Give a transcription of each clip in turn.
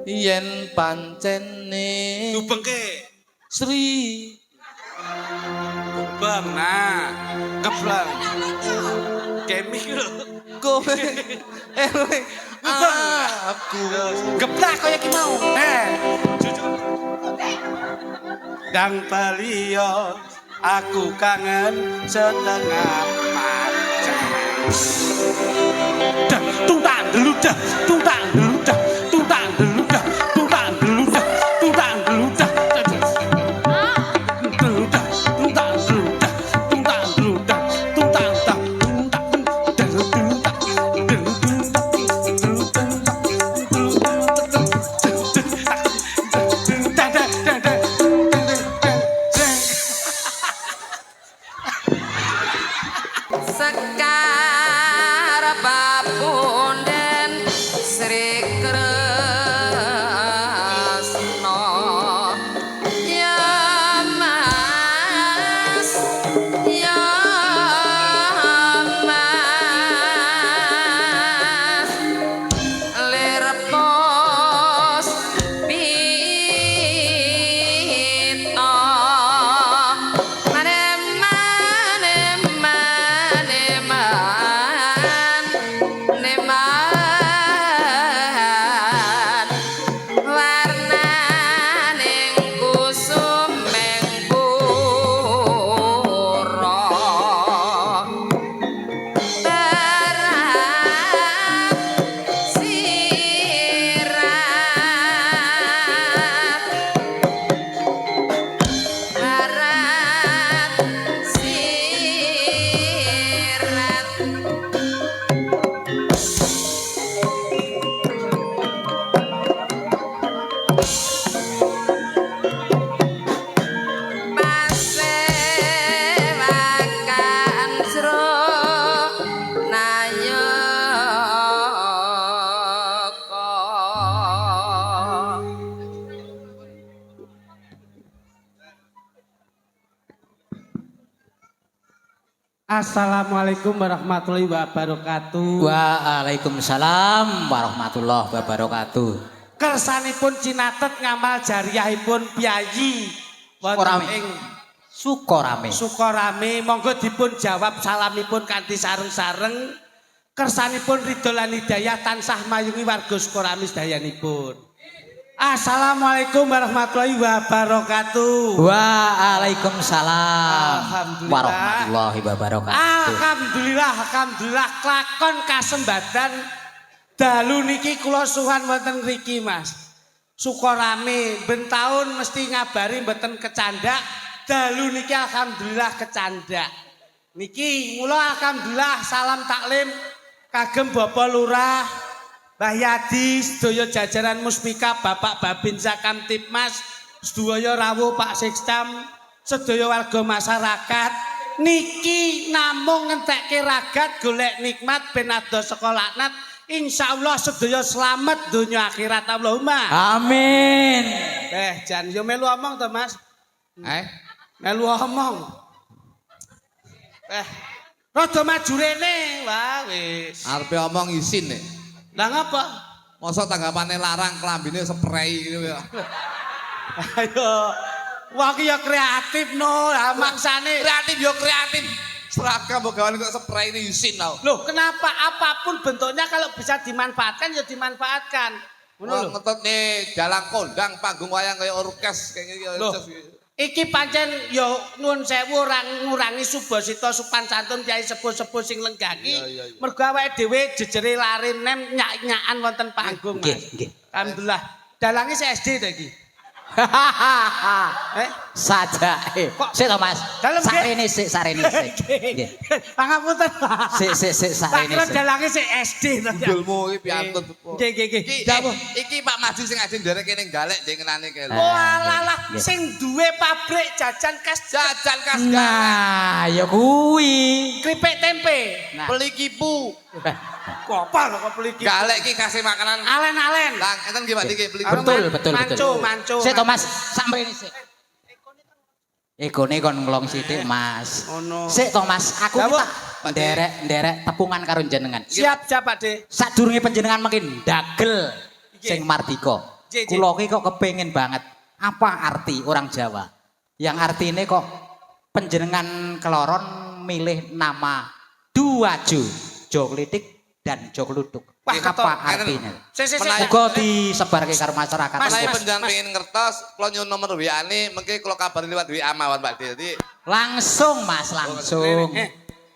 yen pancene Dubengke Sri Bang nah keblang kemik lho kowe eling aku geblak kaya ki mau jujur Dang Palio aku kangen setengah macam dah tutang deludah tutang deludah tutang deludah tutang deludah tutang deludah deludah tutang deludah tutang deludah tutang Sekar papunden Sri Kresna ya mas ya mas lir pos pita Assalamualaikum warahmatullahi wabarakatuh. Waalaikumsalam warahmatullahi wabarakatuh. Kersanipun cinatet ngamal jariyahipun piyayi wonten ing Sukorame. Sukorame, monggo dipun jawab salamipun kanthi sareng-sareng. Kersanipun ridho lan hidayah tansah mayungi warga Sukorame sedayanipun. Assalamualaikum warahmatullahi wabarakatuh. Waalaikumsalam Alhamdulillah. warahmatullahi wabarakatuh. Alhamdulillah klakon kasembadan dalu niki kula suhan wonten ngriki Mas. Sukorame ben taun mesti ngabari mboten kecandak, dalu niki alhamdulillah kecandak. Niki mula alhamdulillah salam taklim kagem Bapak Lurah, Mbah Yadi, sedaya jajaran Muspika, Bapak Babinsa Kamtipmas, sedaya rawuh Pak Sekstam, sedaya warga masyarakat. Niki namung ngentekke ragat golek nikmat ben adoh saka laknat. Insyaallah sedaya slamet donya akhirat Allahumma. Amin. Jan yo melu omong to Mas. Melu omong. Rada maju rene. Wah wis. arepe omong isin nek Lah ngapa? masa tanggapane larang klambine spray gitu ya. Ayo. Wah ki ya kreatif no. Lah maksane Kreatif yo kreatif. Seragam mbok gawane kok spray ini isin tau. loh kenapa apapun bentuknya kalau bisa dimanfaatkan ya dimanfaatkan. Ngono lho. Ngetut nih dalang kondang panggung wayang kayak orkes kayak Loh. Iki pancen yo nuwun sewu ora ngurangi subasita supan santun kyai sepuh-sepuh sing lenggaki. Mergo awake dhewe jejere lari nem nyak-nyakan wonten panggung Mas. Nggih. Alhamdulillah. Dalange SD to iki. Sajake. Sik to Mas. Dalem, nggih. Sarene sik, sarene sik. Nggih. Pangapunten. Sik sarene Tak kira sik. dalange sik SD to. Budulmu iki piantun. Nggih nggih nggih. Dawuh. Iki Pak Madi sing ajeng nderek kene galek ndek ngenane kene. Walah Nggih. sing duwe pabrik jajan kas Jajan kas Nah, ya kuwi. kripik tempe. Nah. beli kipu. Kok apa kok beli ki? Galek iki kasih makanan. Alen-alen. Lah enten nggih Pak iki beli. Betul. Manco. Sik to Mas, samrene sik. Egone kon nglong sithik Mas. Ono. Sik to Mas, aku Lah, Bu. tak nderek tepungan karo jenengan. Siap Pak De. Sadurunge panjenengan mungkin dagel sing mardika. Je, je. Kula ki kok kepengin banget. Apa arti orang Jawa? Yang artinya kok panjenengan keloron milih nama dua Jo, Jo Klitik dan Jo Kluthuk. Wah, Apa ketok. artinya? Sik. Muga disebarke karo masyarakat. Mas, Menawi Mas, panjenengan Mas. pengen ngertos, kula nyuwun nomor WA-ne, mengki kula kabari liwat WA mawon Pak De. Dadi Langsung Mas, langsung.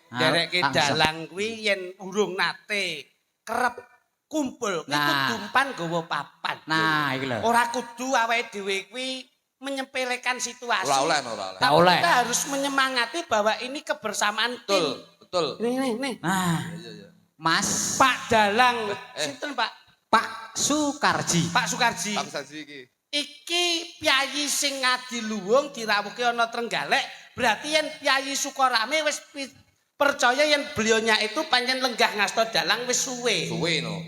Derek Langsung. dalang kuwi yen urung nate kerep kumpul kuwi Nah. kudu umpan gawa papan. Nah, iki lho. Ora kudu awake dhewe kuwi menyepelekan situasi. ora oleh, ora oleh. Tapi oleh. kita harus menyemangati bahwa ini kebersamaan Betul, tim. betul. Nih. Nah, Iya. Mas Pak Dalang, sinten Pak? Pak Sukarji. Pak Sukarji. Bang Saji iki. Iki piyayi sing ngadiluwung dirawuhke ana Trenggalek, berarti yen piyayi Sukorame wis percaya yen beliaunya itu pancen lenggah ngasta dalang wis suwe. Suwe no.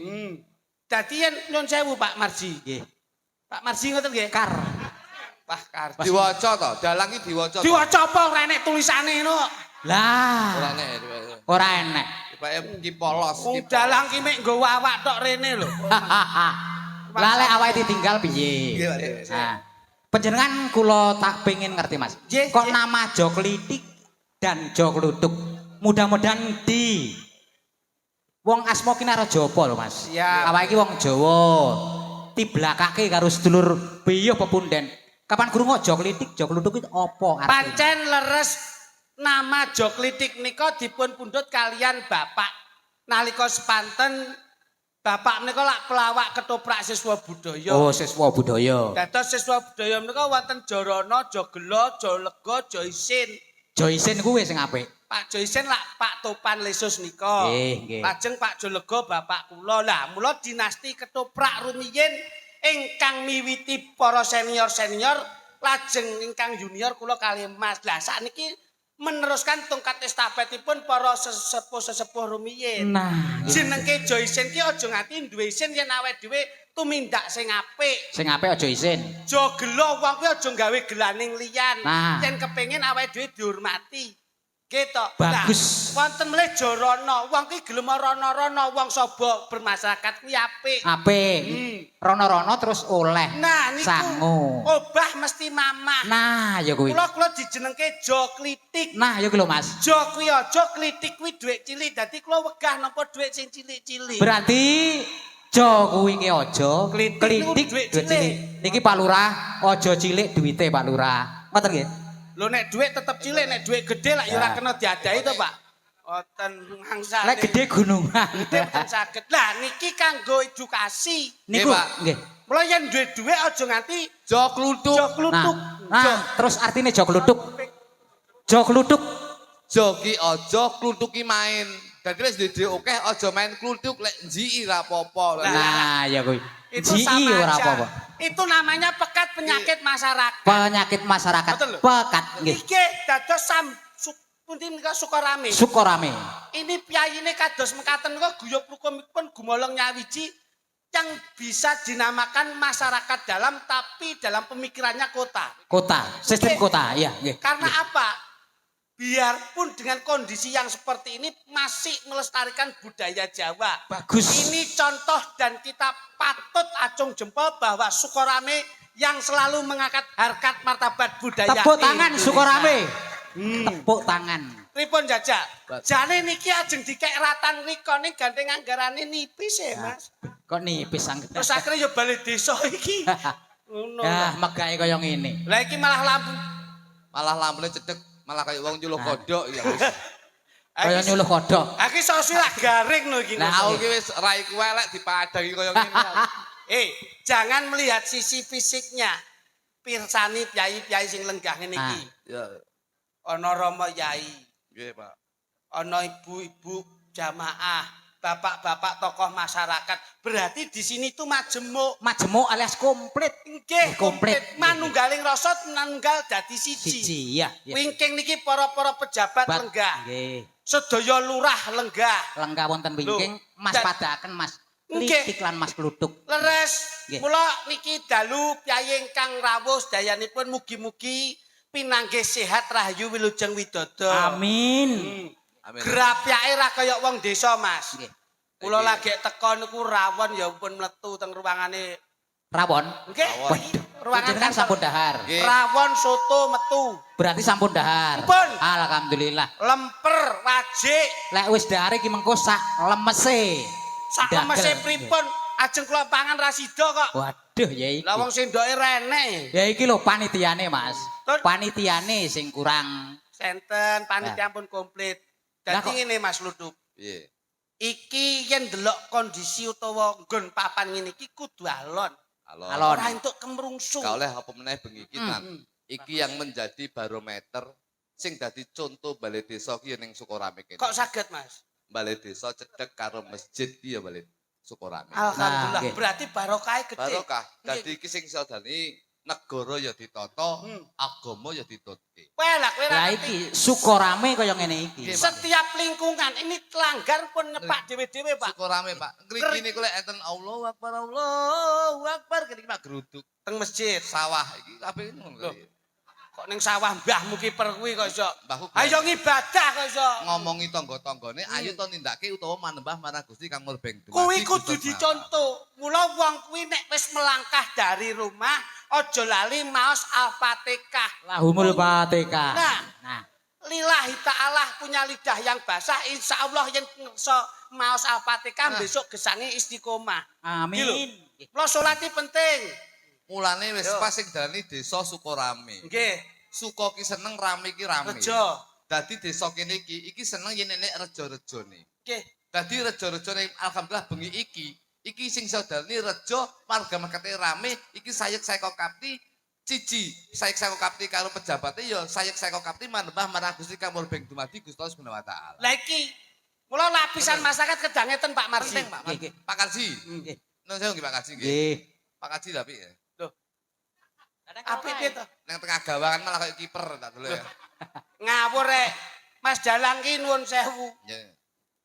Dadi yen nyun sewu Pak Marji. Nggih. Pak Marji ngoten nggih. Kar. Wah, Karji. Diwaca to, dalang iki diwaca. Diwaca apa ora enek tulisane no? Ora Lah, nek. ora enek. Tibake ki polos. Wong dalang ki mek nggawa awak tok rene lho. Lah lek awake ditinggal piye? Nggih, Pak De. Nah, panjenengan kula tak pengen ngerti Mas. Nggih, Kok nggih. nama Jo Klitik dan Jo Kluthuk mudah-mudahan di wong asma ki nara Japa lho Mas. Siap. Awake iki wong Jawa. Tiblakake karo sedulur biyuh pepunden. Kapan krungu Jo Klitik, Jo Kluthuk itu apa artinya? Pancen leres nama Jo Klitik nika dipun pundhut kalian Bapak. Nalika sepanten Bapak menika lak pelawak ketoprak siswa budaya. Oh, siswa budaya. Dados siswa budaya menika wonten Jorana, Jogelo, Jolega, Joisin. Joisen kuwi sing apik. Pak Joisin lak Pak Topan Lesus nika. Nggih. Lajeng Pak Jolega bapak kula. Lah, mula dinasti ketoprak rumiyin ingkang miwiti para senior-senior lajeng ingkang junior kula kalih Mas. Lah sakniki meneruskan tongkat estafetipun para sesepuh-sesepuh rumiyin. Nah, Jenengke Joisin ki aja nganti duwe isin yen awake dhewe tumindak sing apik. sing apik aja isin. Jogelo wong kuwi aja gawe gelaning liyan. Nah. Yen kepengin awake dhewe dihormati. Gitu. Bagus. Nah, wonten melih Jorana, wong ki gelem rono-rono, wong sobo bermasyarakat kuwi apik. Apik. Rono-rono terus oleh. Nah, niku sangu. obah mesti mamah. Nah, ya kuwi. Kula dijenengke Jo Klitik. Nah, ya kuwi lho Mas. Jo kuwi aja klitik kuwi dhuwit cilik. Dadi kula wegah nampa dhuwit sing cilik-cilik. Berarti Jo kuwi ki aja Klitik klitik niku dhuwit dhuwit cilik. cilik. Niki Pak Lurah aja cilik duwite Pak Lurah. Ngoten nggih? Lho nek dhuwit tetep cilik, nek dhuwit gedhe lak ya ora kena diadahi to, Pak. Wonten ngangsane. Lek gede gunungan. Gede mboten saged. Lah niki kanggo edukasi. Niku Pak. nggih. Mula yen duwe dhuwit aja nganti Jo Kluthuk. Jo kluthuk. Nah, terus artinya Jo Kluthuk. Jo Kluthuk. Jo ki aja Kluthuk ki main. Dadi wis dhewe oke aja main Kluthuk lek njiki ra apa-apa. Nah, ya kuwi. Itu Ji sama ora aja. apa-apa. Itu namanya pekat penyakit masyarakat. Penyakit masyarakat Betul lho. pekat nggih. Iki dados pundi menika Sukorame. Sukorame. Ini piyayine kados mekaten menika guyub rukumipun gumolong nyawiji yang bisa dinamakan masyarakat dalam tapi dalam pemikirannya kota. Kota, sistem Nggih. kota, iya nggih. Karena apa? Biarpun dengan kondisi yang seperti ini masih melestarikan budaya Jawa. Bagus. Ini contoh dan kita patut acung jempol bahwa Sukorame yang selalu mengangkat harkat martabat budaya. Tepuk tangan Indonesia. Sukorame. Tepuk tangan. Pripun jajak? Jane niki ajeng dikek ratan rika ning gandeng anggarane nipis ya, Mas. Kok nipis angget. Terus akhirnya ya balik desa iki. Ngono. Ya, megahe kaya ngene. Lah iki malah lampu. Malah lampune cedhek, malah kaya wong nyuluh kodhok ya wis. Kaya nyuluh kodhok. Aki sosok lak garing lho iki. Nah, aku ki wis raiku elek dipadangi kaya ngene. Jangan melihat sisi fisiknya. Pirsani piyai-piyai sing lenggah ngene iki. Ya, Ana Rama Yai, nggih, Pak. ana ibu-ibu jamaah, bapak-bapak tokoh masyarakat. Berarti di sini tuh majemuk. Majemuk alias komplit. Nggih, Komplit. manunggaling rasa manunggal dadi siji. Siji, iya. iya. Wingking niki para-para pejabat Bat- lenggah. Nggih. Sedaya lurah lenggah. Lenggah wonten wingking, Mas dan- padaken Mas. Nggih. Klitik lan Mas Kluthuk. Leres. Nggih. Mula niki dalu piyai ingkang rawuh dayanipun mugi-mugi pinanggih sehat rahayu wilujeng widodo. Amin. Amin. Grapyake ra kaya wong desa, Mas. Nggih. Kula lagi teko niku rawon ya pun mletu teng ruangane Rawon. Nggih. Rawon. Ruangan Jenengan kantor. sampun dahar. Nggih. Rawon soto metu. Berarti sampun dahar. Sampun. Alhamdulillah. Lemper, wajik, Lek wis dahar iki mengko sak lemese. sak Dagel. lemese pripun? Ajeng kula pangan ra sida kok. Waduh ya iki. Lah wong sendoke renek. Ya iki lho panitiane, Mas. Terus? Panitiane sing kurang. Senten panitia pun komplit. Lah Dadi kok- ngene Mas Luduk. Piye? Iki yen delok kondisi utawa nggon papan ngene iki kudu alon. Alon. Alon. Ora entuk kemrungsu. Gak oleh apa meneh bengi iki Tan. Hmm. Iki yang menjadi barometer sing dadi contoh balai desa ki ya ning Sukorame kene. Kok saged Mas? Balai desa cedhek karo masjid ki ya balai Sukorame. Alhamdulillah. nggih. Berarti barokah gede. Barokah. Nggih. Dadi iki sing sadani negara ya ditata, Hmm. agama ya ditutke. Kowe lah kowe Lah ra ngerti. iki Sukorame kaya ngene iki. Nggih, Pak. Setiap lingkungan ini telanggar pun nyepak dhewe-dhewe, Pak. Sukorame, Pak. Ngriki niku lek enten Allahu Akbar kene Pak geruduk Teng masjid. sawah iki kabeh ngono. Loh. Kok ning sawah mbahmu kiper kuwi kok iso. Mbahku Ayo ngibadah kok iso. ngomongi tangga-tanggane ayo to nindakake utawa manembah marang Gusti Kang Murbeng. Kuwi kudu dicontoh. Mula wong kuwi nek wis melangkah dari rumah aja lali maos Al-Fatihah. Lahumul Fatihah. Nah. Lillahi ta'ala punya lidah yang basah, insya Allah yang ngerso maos Al-Fatihah besok gesangi istiqomah. Amin. Lo sholatnya penting. Mulane wis Yo. pas sing dalani desa Sukorame. Nggih, Suko ki seneng rame ki rame. rejo. Dadi desa kene iki seneng yen enek rejo-rejone. Nggih, Dadi rejo-rejone alhamdulillah bengi iki sing sadalani rejo warga markete rame iki sayek-sayek kapti Cici, sayek-sayek kapti karo pejabatnya ya sayek-sayek kapti manembah marang Gusti Kang Murbeng dumadi Gusti Allah Subhanahu wa taala. lah iki mula lapisan masyarakat kedangetan Pak Marsi. Penting Pak. Nggih. Pak Karsi. Nggih. Nun sewu nggih Pak Karsi nggih. Nggih. Pak Karsi tapi ya. Apik piye to? Nang tengah gawangan malah kayak kiper tak dulu ya. Ngawur rek. Mas Dalang ki nuwun sewu. Ya.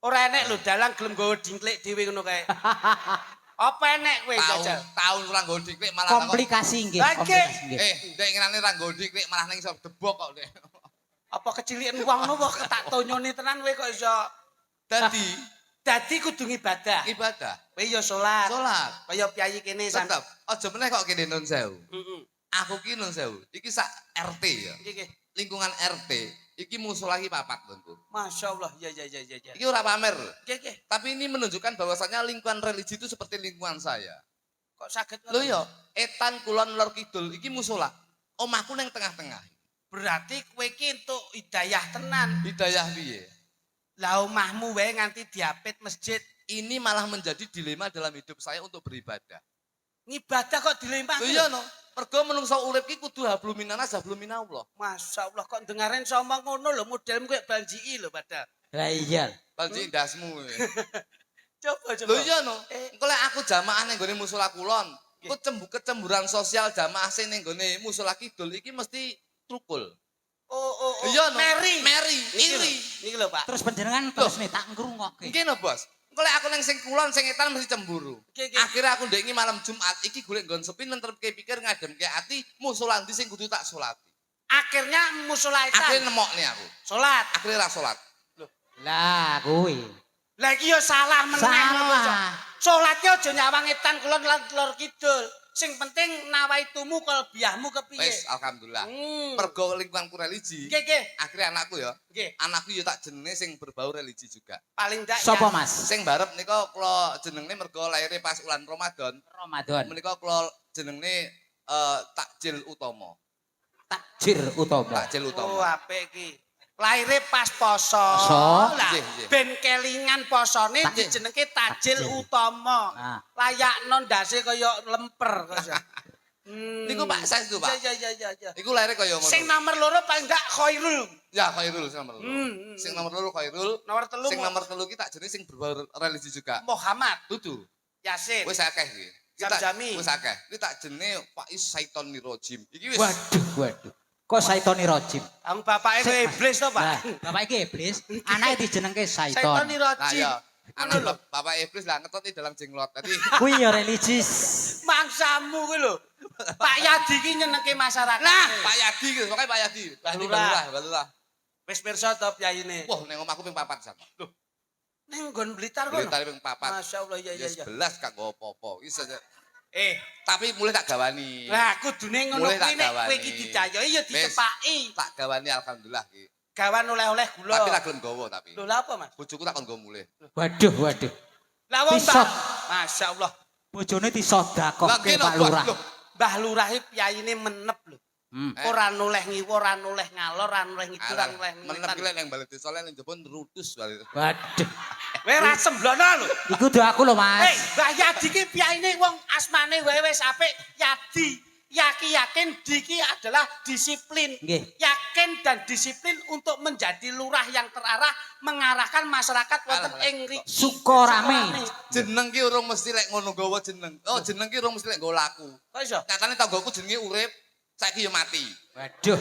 Ora enek lho Dalang gelem gawa dingklik dhewe ngono kae. Apa enek kowe jajal? Tahun ora nggo diklik malah Komplikasi nggih, Lagi. komplikasi nggih. ndek ngene ra nggo diklik malah ning isor debok kok ndek. Apa kecilikan wong nopo ketak tonyone tenan kowe kok iso. Dadi kudu ngibadah. Ibadah, Kowe ya salat. salat, Kaya piyayi kene tetep aja meneh kok kene nun sewu. Heeh. Aku ki nun sewu, iki sak RT ya. Nggih nggih. Lingkungan RT iki musala iki papat Tunku. Masyaallah. Ya ya ya ya ya. Iki ora pamer, Nggih nggih. tapi ini menunjukkan bahwasanya lingkungan religi itu seperti lingkungan saya. Kok saged Lho ya, etan kulon lor kidul iki musala. Omahku ning tengah-tengah. berarti kowe iki entuk hidayah tenan. Hidayah piye? Lah omahmu wae nganti diapit masjid. Ini malah menjadi dilema dalam hidup saya untuk beribadah. Ngibadah kok dilempar. Lho iya no, mergo menungso urip ki kudu hablum minanas hablum minallah. Masyaallah kok dengaren somong ngono lho modelmu kayak banjii lho padahal. Lah iya. Balji ndasmu. Coba coba. Lho iya no, engko lek aku jamaah ning gone musala kulon, ku kecemburan sosial jamaah sing ning gone musala kidul iki mesti trukul. Oh. Iya no, Mary. iri. Niki lho Pak. Terus panjenengan terus nih tak ngrungokke. Nggih no, Bos. Engko lek aku ning sing kulon sing etan mesti cemburu. Nggih, nggih. Akhirnya aku ndek iki malam Jumat iki golek nggon sepi nentrepke pikir ngademke ati musala ndi sing kudu tak salati. Akhirnya musola Akhirnya etan. nemokne aku. Salat. Akhirnya ra salat. Lah kuwi. Lah iki yo salah meneh. Salah. Salate aja nyawang etan kulon lan lor kidul. Sing penting nawaitumu kalbiahmu kepiye. Wis alhamdulillah. Hmm. Mergo lingkunganku religi. Nggih nggih. Akhirnya anakku ya. Nggih. Anakku ya tak jenenge sing berbau religi juga. Paling ndak Sopo ya. Mas? Sing barep nika kula jenenge mergo laire pas bulan Ramadan. Ramadan. Menika kula jenenge takjil utama. Takjir utama. Takjil Oh utama. apik iki. Laire pas poso. Poso. Lah Nggih, nggih. ben kelingan posone Takjil. dijenengke tajil Takjil. utama. Nah. Layakno ndase kaya lemper kok iso. Niku Pak Saestu Pak. Ya. Iku laire kaya ngono. Sing nomor loro paling ndak Khairul. Ya Khairul sing nomor 2. Hmm. Sing nomor 2 Khairul. Nomor telu Sing nomor 3 ki tak jenenge sing berbau religi juga. Muhammad Dudu. Yasin. Wis akeh iki. Jam-jami. Wis akeh. Iki tak jenenge Pak Saiton Nirojim. Iki wis Waduh. Kok Saitoni Rojim? Ang bapake ku iblis to, Lah, Pak. bapak iki iblis, anake dijenengke Saiton Saiton. Nah Rajim. ya, anak Bapak Iblis lah ngetot dalam jenglot tadi. Kuwi ya religius. Mangsamu kuwi lho. Pak Yadi ki nyenengke masyarakat. Nah, Pak Yadi gitu, pokoknya Pak Yadi. Balurah. Wis pirsa to piyayine. Wah, neng omahku ping 4 jan. Loh, Ning nggon Blitar kono. Blitar ping 4. Masyaallah ya. 11 kak go apa-apa. Iki saja Tapi mulai tak gawani. Lah kudune ngono Mulai tak kuwi nek gawani. kowe iki didayai ya ditepaki. Tak gawani alhamdulillah ki. Gawan oleh-oleh gula. Tapi tak gelem gowo tapi. Lho lha apa, Mas? Bojoku tak kon nggo mulih. Waduh, waduh. Lah wong Pisot. Masyaallah. Bojone disodakoke kene Pak Lurah. lho. Mbah Lurah iki piyayine menep lho. Hmm. Ora noleh ngiwa, ora noleh ngalor, ora noleh ngidul, ora noleh Menep ki lek nang balik desa lek ning jebon rutus balik. Waduh. Kowe ra semblono lho. Iku doaku lho, Mas. Mbah Yadi ki piyayine wong asmane wae wis apik, Yadi. Yakin Diki adalah disiplin. Nggih. Yakin dan disiplin untuk menjadi lurah yang terarah mengarahkan masyarakat wonten ing mriki. Sukorame. Jeneng ki urung mesti lek ngono gawa jeneng. Oh, jeneng ki urung mesti lek nggo laku. Kok iso? Nyatane tanggoku jenenge urip, saiki ya mati. Waduh.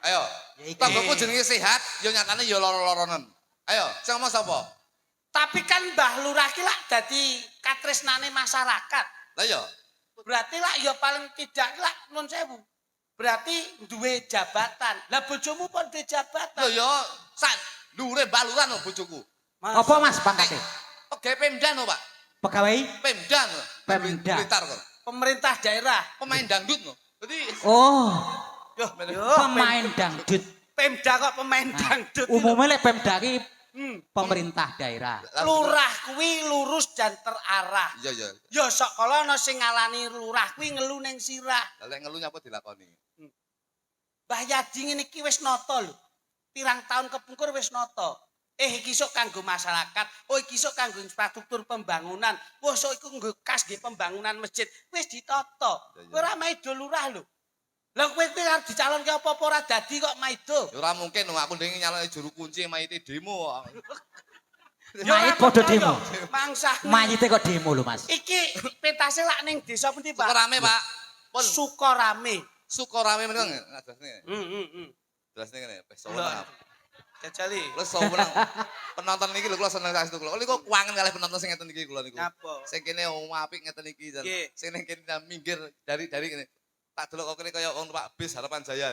Ayo. Ya iki. Tanggoku jenenge sehat, ya nyatane ya lara-laranen. Ayo, sing ngomong sapa? Tapi kan Mbah Lurah ki lak dadi katresnane masyarakat. Lah ya. Berarti lah ya paling tidak lah nun sewu. Berarti duwe jabatan. Lah bojomu pun duwe jabatan. Lho ya, sak dhuwure baluran lho bojoku. Apa Mas pangkate? Pegawai Pemda no, Pak. Pegawai Pemda no. Pemda. Blitar kok. Pemerintah daerah. Pemain dangdut no. Jadi Oh, Yo, pemain dangdut. Pemda kok pemain dangdut. Umumnya lek Pemda ki Hmm. pemerintah daerah. Lurah kuwi lurus dan terarah. iya iya. Ya sok kala ana sing ngalani lurah kuwi ngelu ning sirah. Lah lek ngelu nyapa dilakoni. Mbah Yadi ngene iki wis nata lho. Pirang tahun kepungkur wis nata. Iki sok kanggo masyarakat, oh iki sok kanggo infrastruktur pembangunan. Wah sok iku nggo kas nggih pembangunan masjid. Wis ditata. Kowe ora maido lurah lho. Lah kowe arep dicalonke apa-apa ora dadi kok maido. Ya ora mungkin no, aku ndenge nyalone juru kunci maite demo. Mayit padha demo. Mangsa. Mayite kok demo lho, Mas. Iki pentase lak ning desa pundi, Pak? Sukorame, Pak. Pun Sukorame. Sukorame menika ngadasne. Jelasne ngene, wis Lho. Jajali. Kula seneng penonton niki lho kula seneng saestu kula. Kula kok kuangen kalih penonton sing ngeten niki kula niku. Napa? Sing kene apik ngeten iki jan. Nggih. Sing ning kene minggir dari kene. Tak delok kok kene kaya wong numpak bis Harapan Jaya.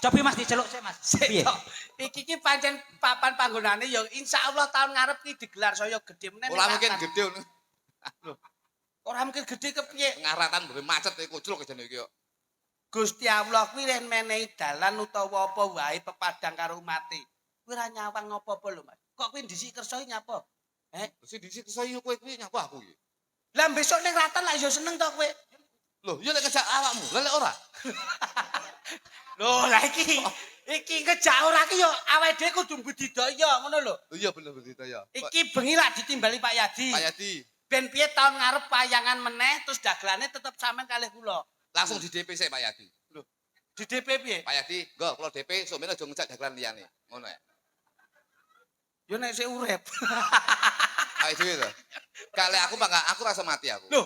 Cobi Mas diceluk sik, Mas. Piye? Iki ki pancen papan panggonane ya insyaallah tahun ngarep ki digelar saya gedhe meneh. Ora mungkin gede ngono. Ora mungkin gedhe kepiye? Ngaratan mbere macet kucluk jane iki kok. Gusti Allah kuwi yen menehi dalan utawa apa wae pepadang karo umate. Kuwi ora nyawang apa-apa lho, Mas. Kok kuwi ndhisik kersa nyapa? Terus dhisik saya kowe kuwi nyapa aku iki. Lah besok ning ratan lah ya seneng to kowe. Loh, ya lek ngejak awakmu, lha lek ora. Loh, lah iki ngejak ora ki ya awake dhewe kudu budidaya ngono lho. Oh iya bener bener ya. Iki bengi lak ditimbali Pak Yadi. Pak Yadi, Ben piye tahun ngarep wayangan meneh terus dagelane tetep sampean kalih kula. langsung di DP sik Pak Yadi. Lho, di DP piye? Pak Yadi, nggo kula DP sok men aja ngejak dagelan liyane. Ngono ya. Yo nek sik urip. Ayo dhewe to. Kale aku aku rasa mati aku. Lho,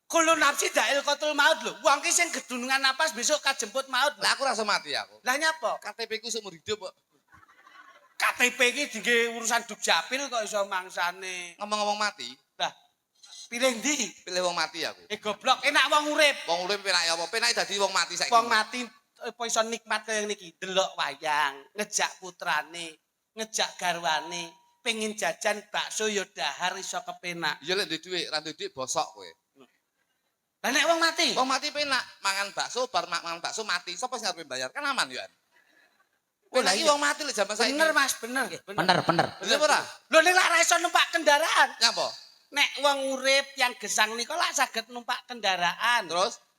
kulo nafsi dail qatul maut lho. Wong ki sing gedunungan napas besok kajemput maut. Lah aku rasa mati aku. Lah nyapa? KTP ku seumur hidup kok. KTP iki dingge urusan Dukcapil kok iso mangsane. Ngomong-ngomong mati, Lah, pilih ndi? pilih wong mati aku. Goblok, enak wong urip. Wong urip penak ya apa? Penak dadi wong mati saiki. Wong mati apa iso nikmat kaya niki, delok wayang, ngejak putrane, ngejak garwane, pengin jajan bakso ya dahar iso kepenak. Iya lek duwe dhuwit, ra duwe dhuwit bosok kowe. Lah nek wong mati, Wong mati penak, mangan bakso bar mangan bakso mati. Sapa sing arep bayar? Kan aman yo. Kowe lah lagi iya. wong mati lek jaman saiki. bener Mas, bener. Bener, bener. Iya ora? Lho nek lak ra iso numpak kendaraan. Nyapa? Nek wong urip yang gesang nika lak saged numpak kendaraan.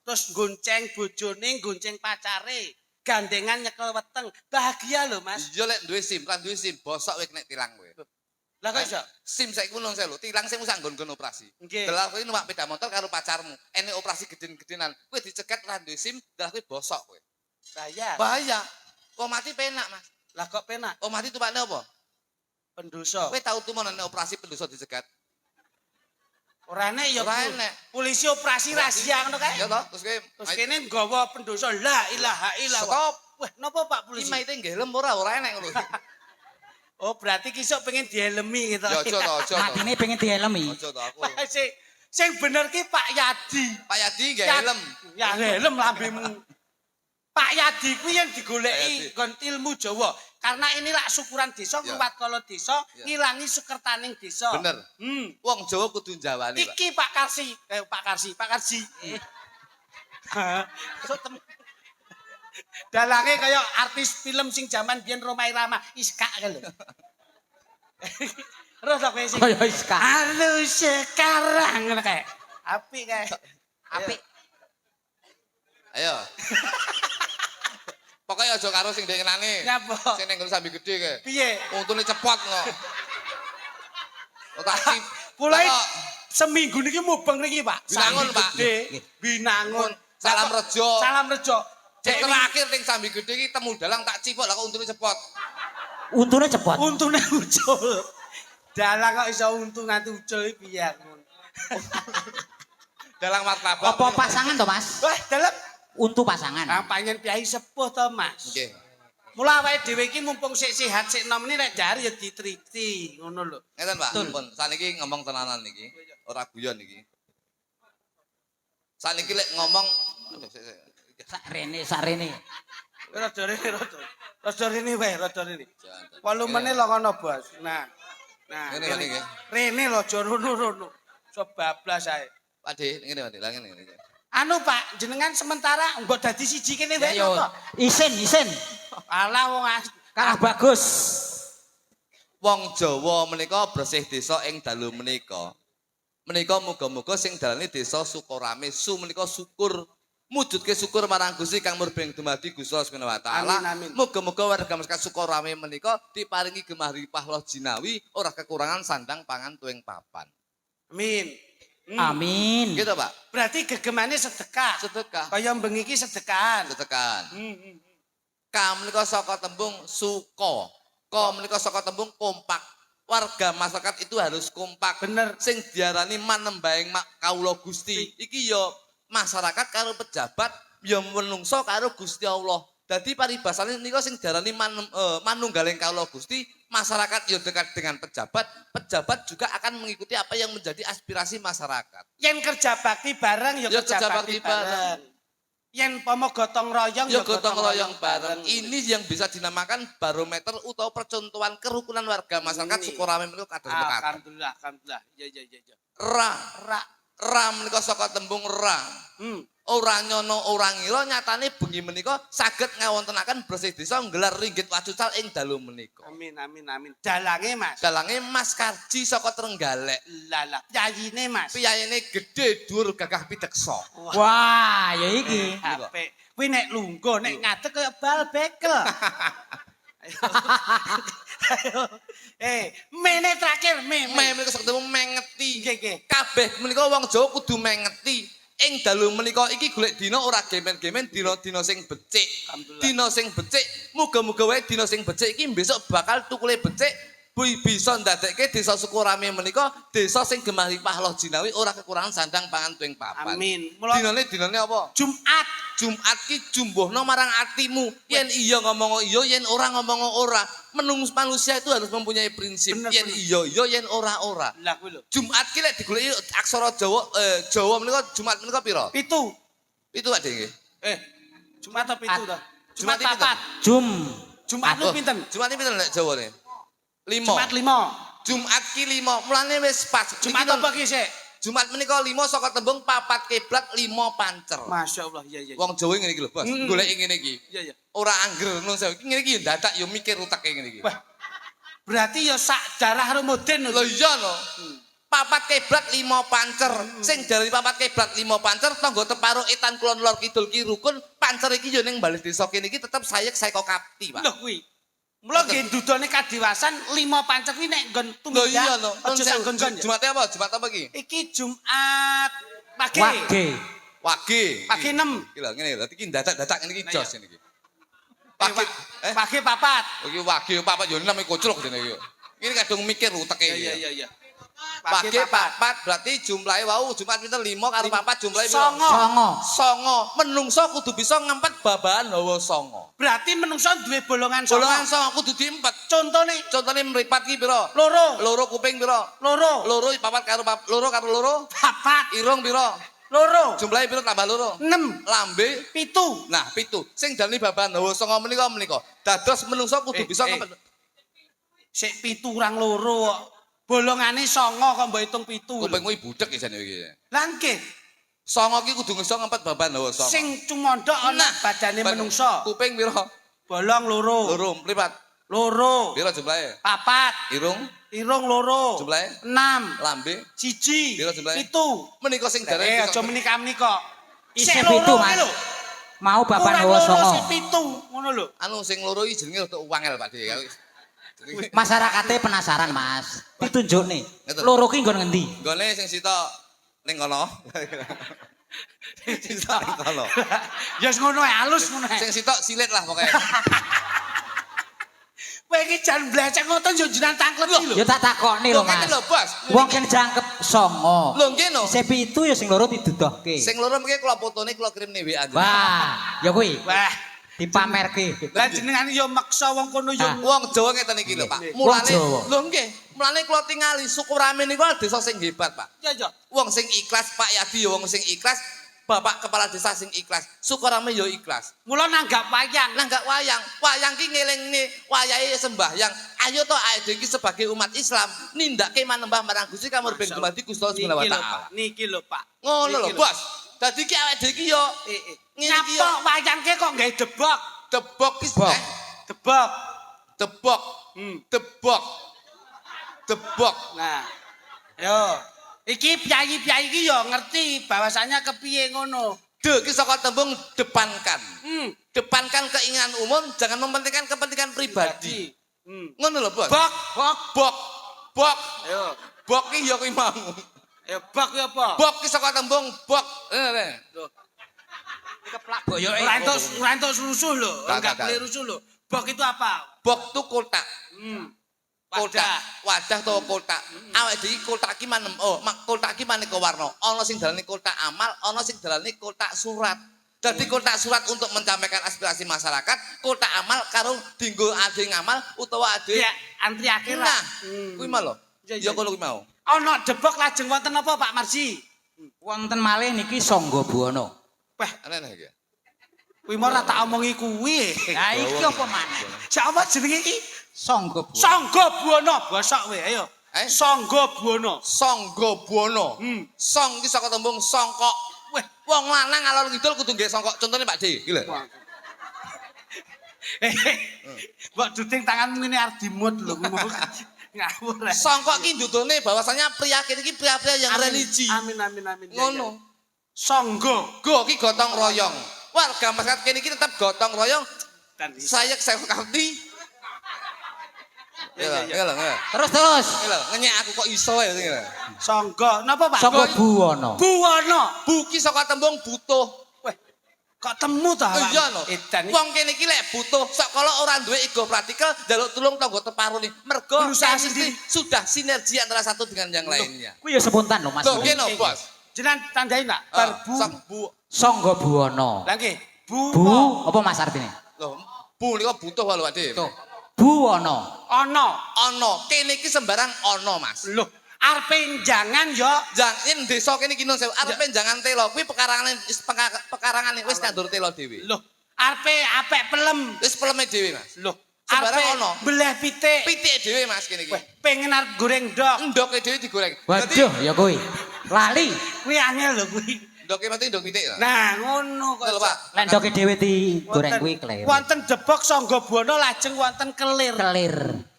Terus gonceng bojone, gonceng pacare, gandengan nyekel weteng. Bahagia lho, Mas. Iya lek duwe SIM, kan duwe SIM, bosok kowe nek tilang kowe. Lah kok iso? SIM saiki ngono lho, tilang sing usah nggon operasi. Nggih. Delal kowe numpak sepeda motor karo pacarmu, enek operasi geden-gedenan. Kowe dicegat ra duwe SIM, delal kowe bosok kowe. Bayar. Bahaya. Wong mati penak, Mas. Lah kok penak? Wong mati tumpakne apa? Pendosa. Kowe tau tumono nek operasi pendosa dicegat. Ora enek ya. Ora Bu. enek. Polisi operasi rahasia ngono kae. Ya toh, terus kowe Terus kene nggawa pendosa la ilaha illallah. stop. Wah, napa Pak Iki polisi? maite ngelem ora enek ngono. Oh, berarti kisok pengen dihelmi gitu. Ya aja to, aja to. Matine pengen dihelmi. Aja to aku. Sing bener ki Pak Yadi. Pak Yadi nggih helm. Ya helm lambemu. Pak Yadi kuwi yang Pak Yadi. digoleki kon ilmu Jawa. Karena ini lak syukuran desa, Ya. nguwat kala desa, Ya. ngilangi sukertaning desa. Bener. Wong Jawa kudu njawani, Pak. Iki Pak Karsi, Pak Karsi. Dalange kaya artis film sing jaman biyen Romai Rama, Iska kan lho. Terus kok sing Kaya Iska. Halo sekarang ngono kae. Apik kae. Apik. Ayo. Pokoknya aja karo sing dengenane. Nyapa? Sing ning nggon sambi gedhe kae. Piye? Untune cepot kok. Otak sip. Mulai Lah kok seminggu niki mubeng niki, Pak. Binangun, Sambi Pak. Gede, Binangun. Salam Lah kok- rejo. Salam rejo. Cek Cek terakhir ning sambi gedhe iki temu dalang tak cipok lah kok untune cepot. Untune cepot. untune ucul. Dalang kok iso untu nganti ucul iki piye ngono. Dalang martabak. Apa pasangan to, Mas? Wah, dalam Untu pasangan. panjen piyai sepuh to, Mas. Nggih. Mula awake dhewe iki mumpung sik sehat sik nom ini nek jari ya ditriti, ngono lho. Ngeten, Pak. Pun saniki ngomong tenanan niki. Ora guyon iki. Saniki lek ngomong aduh sik. Sarene. Rada rene rada. Rada rene wae, rada rene. Volumene lho kono, Bos. Nah. Ngene, ngene, nggih. Rene lho aja rono-rono. So bablas ae. Pak De, ngene Pak De, lah ngene. Anu Pak, jenengan sementara nggo dadi siji kene wae Ayo. to. Isin. Alah wong Kalah bagus. Wong Jawa menika bersih desa ing dalu menika. Menika muga-muga sing dalane desa Sukorame su menika syukur mujudke syukur marang Gusti kang murbeng dumadi Gusti Allah Subhanahu wa taala. Amin, amin. Muga-muga warga masyarakat Sukorame menika diparingi gemah ripah loh jinawi ora kekurangan sandang pangan tuwing papan. Amin. Amin. Gitu, Pak. Berarti gegemane sedekah. Sedekah. Kaya bengi iki sedekahan. Sedekahan. Ka menika saka tembung suko. Ko menika saka tembung kompak. Warga masyarakat itu harus kompak. Bener. Sing diarani manembahing kawula Gusti. Iki ya masyarakat karo pejabat ya menungso karo Gusti Allah. Dadi paribasane nika sing diarani manunggaling kawula Gusti, masyarakat ya dekat dengan pejabat, pejabat juga akan mengikuti apa yang menjadi aspirasi masyarakat. Yen kerja bakti bareng ya Ya kerja kerja bakti bakti bareng. Yen pomo gotong royong Ya gotong royong bareng. Ini yang bisa dinamakan barometer atau percontohan kerukunan warga masyarakat Ini. Sukorame menika kados mekaten. Alhamdulillah, alhamdulillah. Ya. Ra, Rak. ra menika saka tembung ra. Ora nyono ora ngira nyatane bengi menika saged ngawontenaken bersih desa nggelar ringgit wacucal ing dalu menika. Amin. Dalange Mas. Dalange Mas Karji saka Trenggalek. Lala, piyayine Mas. Piyayine gedhe dhuwur gagah pideksa. Wah, ya iki. Apik. Kuwi nek lungguh, nek ngadeg kaya bal bekel. Ayo. Mene terakhir, Meh menika saka tembung mengeti. Nggih. Kabeh menika wong Jawa kudu mengeti. Ing dalu menika iki golek dina ora gemen-gemen dina-dina sing becik. Alhamdulillah. Dina sing becik, muga-muga wae dina sing becik iki besok bakal tukule becik bisa ndadekke desa Sukorame menika desa sing gemah ripah loh jinawi ora kekurangan sandang pangan tuwing papan. Amin. Mula Dinane apa? Jumat. Jumat ki jumbuhno marang atimu. Yen iya ngomong iya, yen ora ngomong ora. Manusia itu harus mempunyai prinsip. Bener, Yen bener. iya, yen ora. Lah kuwi lho. Jumat ki lek digoleki aksara Jawa menika Jumat menika pira? Pitu. Itu Pak De nggih. Jumat apa pitu to? Jumat Jumat itu papat. Jumat lu Oh, pinten? Jumat iki pinten lek Jawa ne? 5. Jumat 5. Jumat ki 5. Mulane wis pas. Jumat Niki apa ki sik? Jumat menika 5 saka tembung papat kiblat 5 pancer. Masya Allah, iya. Wong Jawa ngene iki lho, Bos. Goleki ngene iki. Iya. Ora angger nun sewu. Ngene iki dadak yo mikir uteke ngene iki. Wah, berarti ya sak darah Ramadan Lho iya lho. Papat kiblat 5 pancer. Sing dari papat kiblat 5 pancer tangga teparo etan kulon lor kidul ki rukun, pancer iki yo ning balik desa kene iki tetep sayek saeko kapti, Pak. Lho kuwi. Mula nggih dudone kadiwasan 5 pancer kuwi nek nggon Lho tumindak. iya lho. Aja sak nggon-nggon. Jumat apa? Jumat apa iki? Iki Jumat pagi. Wage. Wage. 6. Iki lho ngene lho. Iki dadak-dadak ngene iki Nah, jos iya. ngene iki. Wage. Pagi papat. Iki wage papat yo nami koclok dene iki. Ini kadung mikir uteke iki. Iya. Wage papat berarti jumlahe wau Jumat pinten 5 karo papat jumlahe piro? Songo. Songo. Menungso kudu bisa ngempet babahan hawa songo. Berarti menungso duwe bolongan songo. Bolongan songo kudu diempet. Contone Mripat ki piro? loro. Loro kuping piro? Loro. Loro papat karo loro karo loro? Papat. Irung piro? Loro. Jumlahe piro tambah loro? 6. Lambe 7. nah 7. Sing dalani babahan hawa sanga menika dados menungso kudu bisa ngempet. Sik 7 urang loro kok. Bolongane 9 kok mbok hitung 7. Kupingmu budek ya jane iki. Lah nggih. Songo ki kudu iso ngempet babahan hawa sanga. Sing cumondhok ana badane menungso. Kuping piro? Bolong loro. Loro, mripat. Loro. Piro jumlahe? 4. Irung, Irung loro. Jumlahe? 6. lambe. 1. Piro jumlahe? 7. Menika sing darane Aja menika-menika. Isih 7 Mas. Mau bapak hawa songo. Sik 7 ngono lho. anu sing loro iki jenenge rada wangel Pak De. Masyarakatnya penasaran Mas. Ditunjuk nih. Ngeten. Loro ki nggon ngendi? Gone sing sitok ning kono. Sing sitok ning kono. Ya ngono ae halus ngono ae. Sing sitok silit lah pokoknya. Kowe iki jan blecek ngoten yo jenengan tangklet iki lho. Ya tak takoni lho Lho ngene Mas. lho, Bos. Wong kan jangkep songo. Lho nggih no. Isih 7 ya sing loro didudohke. Sing loro mriki kula fotone kula kirimne WA. Wah, ya kuwi. Wah, Dipamerke. lah jenengan yo maksa wong kono yo. Ah. Wong Jawa ngeten iki lho, Pak. Nggih. Mulane Wong Jawa. lho nggih, mulane kula tingali suku Ramin niku desa sing hebat, Pak. Ya ya. Wong sing ikhlas, Pak Yadi ya wong sing ikhlas, Bapak kepala desa sing ikhlas. Suku Ramin ya ikhlas. Mula nanggap wayang. Nah enggak wayang, wayang ki ngelingne wayahe sembahyang. Ayo to awake iki sebagai umat Islam nindake manembah marang Gusti kamur ben dumadi Gusti Allah Subhanahu wa taala. Niki lho, Pak. Ngono lho, Niki Bos. Dadi ki awake iki yo ngene iki yo Nyapok wayangke kok gawe debok. debok ki Debok. debok, debok. Debok. Nah. Yo. Iki piyayi-piyayi iki yo ngerti bahwasanya kepiye ngono. De ki saka tembung depankan. Hmm. Depankan keinginan umum, jangan mementingkan kepentingan pribadi. Ngono lho, Bos. Bok, bok. Bok. Bok. Yo. Bok ki ya kuwi mau. Ya bok ya apa? Bok ki saka tembung bok. Loh. Keplak boyoke. Ora entuk rusuh lho. Enggak, Enggak enggak. boleh rusuh lho. Bok itu apa? Bok tu kotak. Kotak, Wadah. wadah to kotak. Awake dhewe kotak ki manem, kotak ki maneka warna. Ana sing dalane kotak amal, ana sing dalane kotak surat. Dadi kotak surat untuk mencapai aspirasi masyarakat, kotak amal karo dinggo ade ngamal utawa ade. Ya, antri akhirat. Nah, kuwi mau lho. Ya, Ya ya, kono kuwi mau. Ana debok lajeng wonten apa Pak Marji? Wonten malih niki Sangga Buwana. Wah, Aneh iki. kuwi mau ora tak omongi kuwi. Lah iki apa maneh? Siapa jenenge iki? Sangga Buwana. Sangga Buwana, bosok kowe ayo. Sangga Buwana. Sangga Buwana. Song ki saka tembung songkok. Weh, Wong lanang alor ngidul kudu nggih songkok. Contone Pak D, iki lho. Mbok duting tanganmu ngene arep dimut lho. Ngawur. Songkok ki ndudune bahwasanya pria kene iki pria-pria yang religi. Amin amin amin. Ya, ya. Ngono. Sangga Go ki gotong royong. Warga masyarakat kene iki tetap gotong royong. dan Saya karti. Ya, Ya lho, ya. Terus. Ya lho, ngenyek aku kok iso ya ngene. Sangga napa Pak? Sangga Buwana. Buwana. Buki saka tembung butuh. Weh, kok temu ta? Oh iya lho. Edan iki. Wong kene iki lek butuh sak kala ora duwe ego praktikal njaluk tulung tangga teparuni. Mergo Berusaha chemistry sendiri. sudah sinergi antara satu dengan yang lainnya. Kuwi ya spontan lho Mas. Lho kene Bos. Jenengan tandai nak? Perbu. Sang bu. Sangga Buwana. Lah nggih. Bu apa Mas artine? Lho, bu niku butuh wae lho Pak De. Tuh. Buwana. Ana. Ana, kene iki sembarang ana, Mas. Lho, arepe jangan yo. Jangan desa kene iki nun sewu. Arepe jangan telo kuwi pekarangane wis tandur telo dhewe. Lho, arepe apik pelem. Wis peleme dhewe, Mas. Lho, Sembarang arepe ana. beleh pitik. Pitike dhewe Mas kene iki. Weh, pengen arep goreng ndok. Ndoke dhewe digoreng. Waduh, ya kuwi. Lali. Kuwi angel lho kuwi. Ndoke mati ndok pitik lah. Nah, ngono kok. Lho, Pak. Lan doke dhewe digoreng kuwi kelir. Wonten debok Sangga Buwana lajeng wonten kelir. Kelir.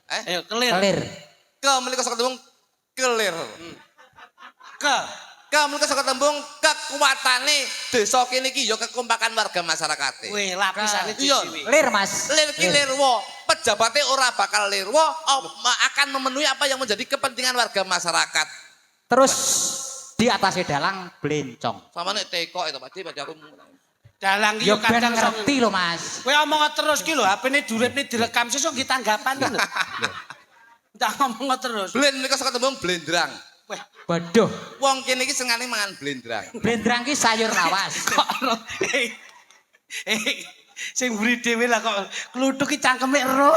Ayo kelir. Kelir. Ke menika saka tembung kelir. Ke. Ke menika saka tembung kekuatane desa kene iki ya kekompakan warga masyarakat. Weh, lapisane Iya. dhewe. Lir Mas. Lir ki lirwo, pejabatnya ora bakal lirwo, akan memenuhi apa yang menjadi kepentingan warga masyarakat. Terus di atasnya dalang blencong. Sama nek teko itu Pak Di, aku Dalang ki Ya yo ben kadang ngerti lho Mas. kowe omong terus ki lho, HP-ne duripne direkam sesuk nggih tanggapan lho. Tak ngomong terus. Blen menika saka tembung blendrang. Weh, Waduh. Wong kene iki senengane mangan blendrang. Blendrang ki sayur lawas. kok sing mburi dhewe lah kok kluthuk ki cangkeme ero.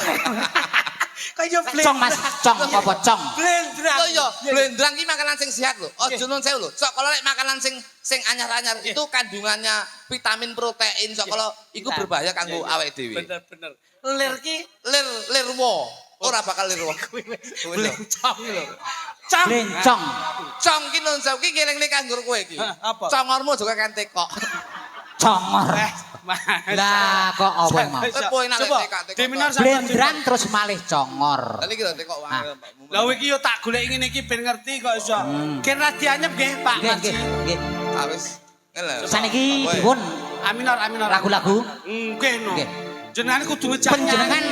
Kaya Cong Mas, cong apa cong? blendrang. Lho yo, blendrang ki makanan sing sehat lho. Aja nun sewu lho. Sok kalau lek makanan sing anyar-anyar itu kandungannya vitamin protein sok kalau iku berbahaya kanggo awake dhewe. Bener-bener. Lir ki Lirwo. Ora bakal lirwo. blencong lho. Cong. Blencong. Cong ki nun sewu ki ngelingne kanggo kowe iki. Apa? Congormu juga kan tekok. Congor. Lah kok apa mau? Kowe enak lek tekok. Diminor sama Blendrang terus malih congor. Lah iki lho tekok wae. Lah iki yo tak golek ngene iki ben ngerti kok iso. Gen radianyep nggih Pak Nggih, Marji. nggih, nggih. Wis. Saniki dipun Aminor. lagu-lagu Nggih no. Nggih. Jenengan kudu ngejak panjenengan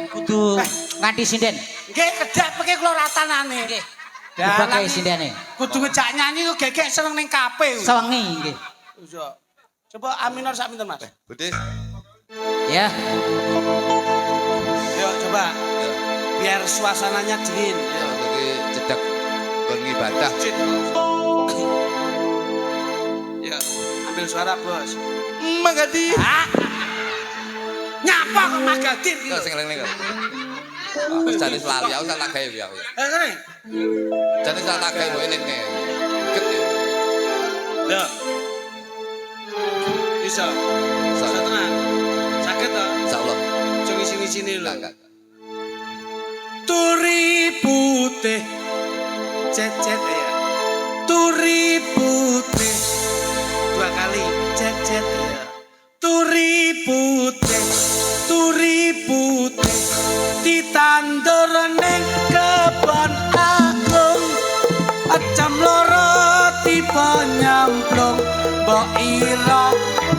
kudu nganti sinden. Nggih kedap peke kula ratanane. Nggih. Dalang Dibake sindene. kudu ngejak nyanyi kok gegek seneng ning kafe. Sewengi nggih. Iso. Coba Aminor sak pinten Mas? Budhe. Ya. Yo coba. Biar suasananya dingin. Ya iki cedek kon ibadah. Cit. Ya, ambil suara bos. Magadi. Ah. Nyapa kok Magadir Kok gitu. sing eling kok. Wis jane lali aku sak tak gawe ya. Kene. Jane sak tak gawe eling ne. Ket ya. Lah. Bisa. Bisa. Bisa tenang. Sakit toh? Insyaallah. Jangan sini-sini lho. Enggak. Turi putih. Cet-cet ya. Turi putih. Dua kali. Cet-cet ya. Turi putih. Turi putih. Ditandur ning kebon agung. Acam loro tiba nyamplung. Mbok ira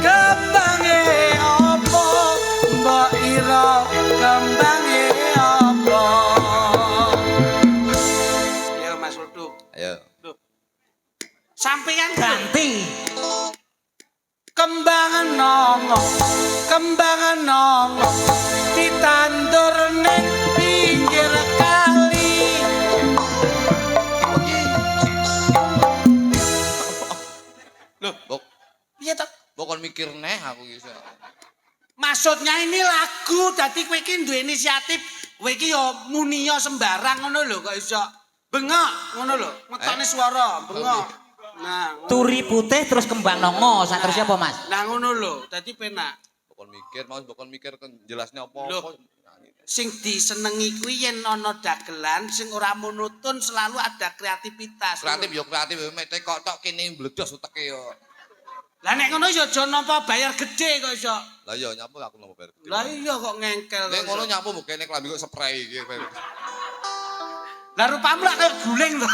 kembange apa? Mbok ira kembange apa? Ya Mas Ruduk. Ayo. Loh. Sampeyan Ganti. kembangan nongo ditandur ning pinggir kali. Loh, Bok, piye to? bokon mikir neh aku iki. Maksudnya ini lagu, dadi kowe iki duwe inisiatif, kowe iki yo muni yo sembarang ngono lho kok iso. Bengok ngono lho, ngetokne swara, bengok. Nah, Turi putih terus kembang nongo, sak terus apa Mas? nah ngono lho, dadi penak. Bokon mikir kan jelasnya Loh. apa-apa. Sing disenengi kuwi yen ana dagelan sing ora monoton selalu ada kreativitas. Kreatif yo kreatif, mek tekok tok kene mbledos uteke yo. Lah nek ngono ya aja nampa bayar gede kok iso. Lah yo nyapu aku nomor bar. Lah iya kok ngengkel. Nek kok ngono iso. nyapu mbok kene klambi kok spray iki. Lah rupamu lak kaya guling to.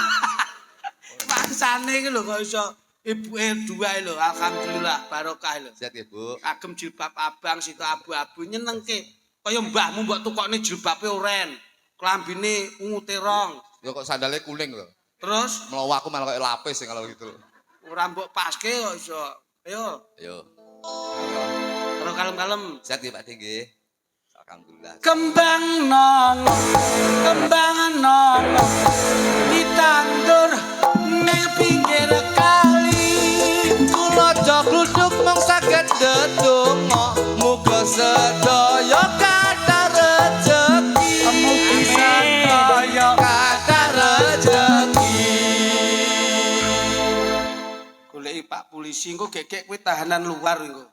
Mangsane iki lho kok iso ibuke dua lho alhamdulillah barokah lho. Sehat ya, Bu. Kagem jilbab abang situ abu-abu nyenengke. Kaya mbahmu mbok tukokne jilbabe oren. Klambine ungu terong. Yo kok sandalnya kuning lho. Terus Melawa aku malah kayak lapis sing kalau gitu. ora mbok paske kok iso. Ayo, Ayo. terus kalem-kalem. Sehat ya Pak Tinggi. Alhamdulillah. Kembang nongo ditandur ning pinggir kali. Kula gluduk mung saged ndedonga muga sedaya kathah rejeki. Mugi sedaya kathah rejeki. goleki Pak polisi engko gegek kowe tahanan luar engko.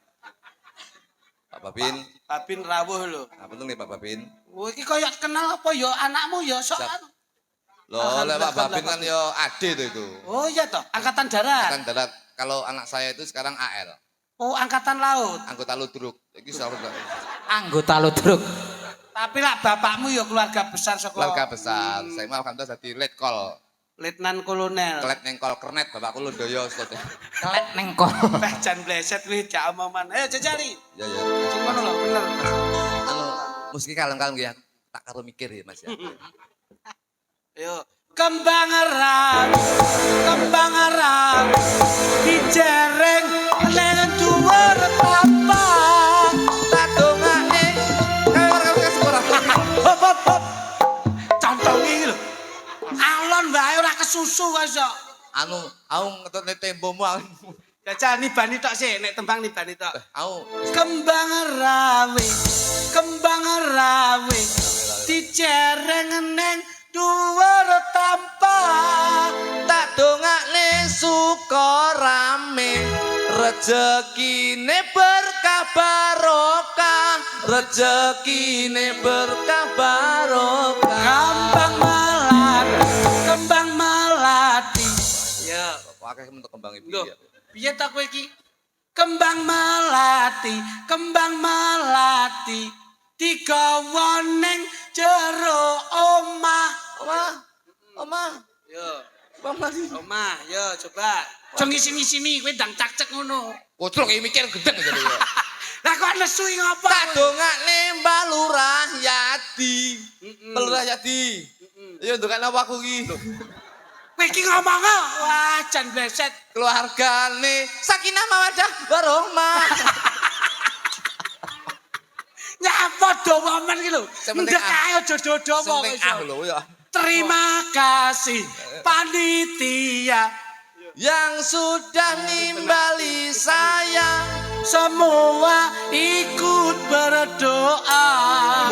Pak Babin, Babin rawuh lho. apa tuh nih Pak Babin? Kowe iki kaya kenal apa ya anakmu ya sok. Siap. Loh, lek Pak Babin kan yo ade tuh itu. Oh iya toh, angkatan darat. Kan darat. Kalau anak saya itu sekarang AL, Oh, angkatan laut. anggota ludruk. Iki sahur Anggota ludruk. Tapi lah bapakmu ya keluarga besar saka keluarga besar. Saya mah alhamdulillah jadi letkol. Letnan Kolonel. Kelet nengkol kernet bapakku Lodoyo sekolah. Kelet nengkol. Jan bleset wis jak omongan. Ayo jejali. Ya ya. Sing ngono lho, bener. Anu, meski kalem-kalem ya tak karo mikir ya Mas ya. Ayo. Kembang arang dijereng nang dhuwur tapak. Tak dongane karo sepura. Hop hop hop. Contongi iki lho. Alon wae ora kesusu kok iso. Anu, aku ngetutne tempomu aku. Jajal nibani tok sih, nek tembang nibani tok. Aku Kembang rawe. dicereng neng dhuwur tampah. Tak dongakne sukarame rezekine berkah barokah, rezekine berkah barokah. Kembang melati. Ya, Pakai untuk kembang ibu. lho. Piye ta kowe iki? Kembang melati digawa ning jero omah. Omah. Yo, Omah. omah, yo coba. Aja ngisi-ngisini kowe ndang cak-cek ngono. Kocok iki mikir gedeng jadi ya. Lah kok nesu ngopo? Tak dongakne Mbak Lurah Yadi. Mbak Lurah Yadi. Iya ndongakne apa aku iki? Kowe iki ngomong wah jan bleset. Keluargane Sakinah Mawaddah Warahmah. Nyapa dowomen iki lho. Sing penting Ndek ae aja dodo-dodo Sing penting lho ya. Terima kasih panitia Yang sudah nimbali saya, semua ikut berdoa.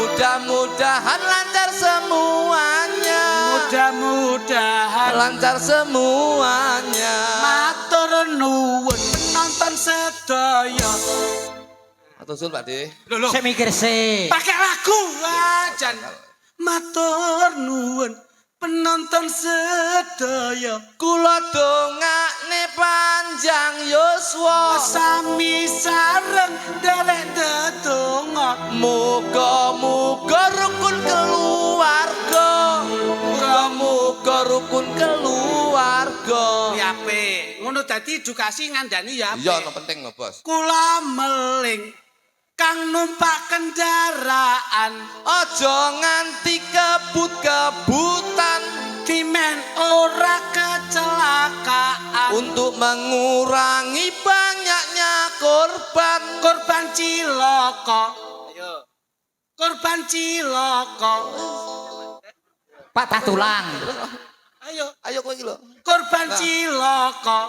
mudah-mudahan lancar semuanya. Mudah-mudahan Lancar semuanya. matur nuwun penonton sedaya. Atau sul Pak De. Lho Saya mikir sih. pakai lagu wajan. Matur nuwun penonton sedaya. Kula dongakne panjang yuswa, Sami sareng derek dedonga. muga-muga rukun keluarga. Muga-muga rukun keluarga. Ya apik. Ngono dadi edukasi ngandani ya apik. Iya, no penting no, Bos. Kula meling kang numpak kendaraan Aja nganti kebut-kebutan dimen ora kecelakaan. untuk mengurangi banyaknya korban. Korban cilaka. Ayo. Korban cilaka. Patah tulang. Ayo. Ayo kowe iki lho. Korban Nah. cilaka.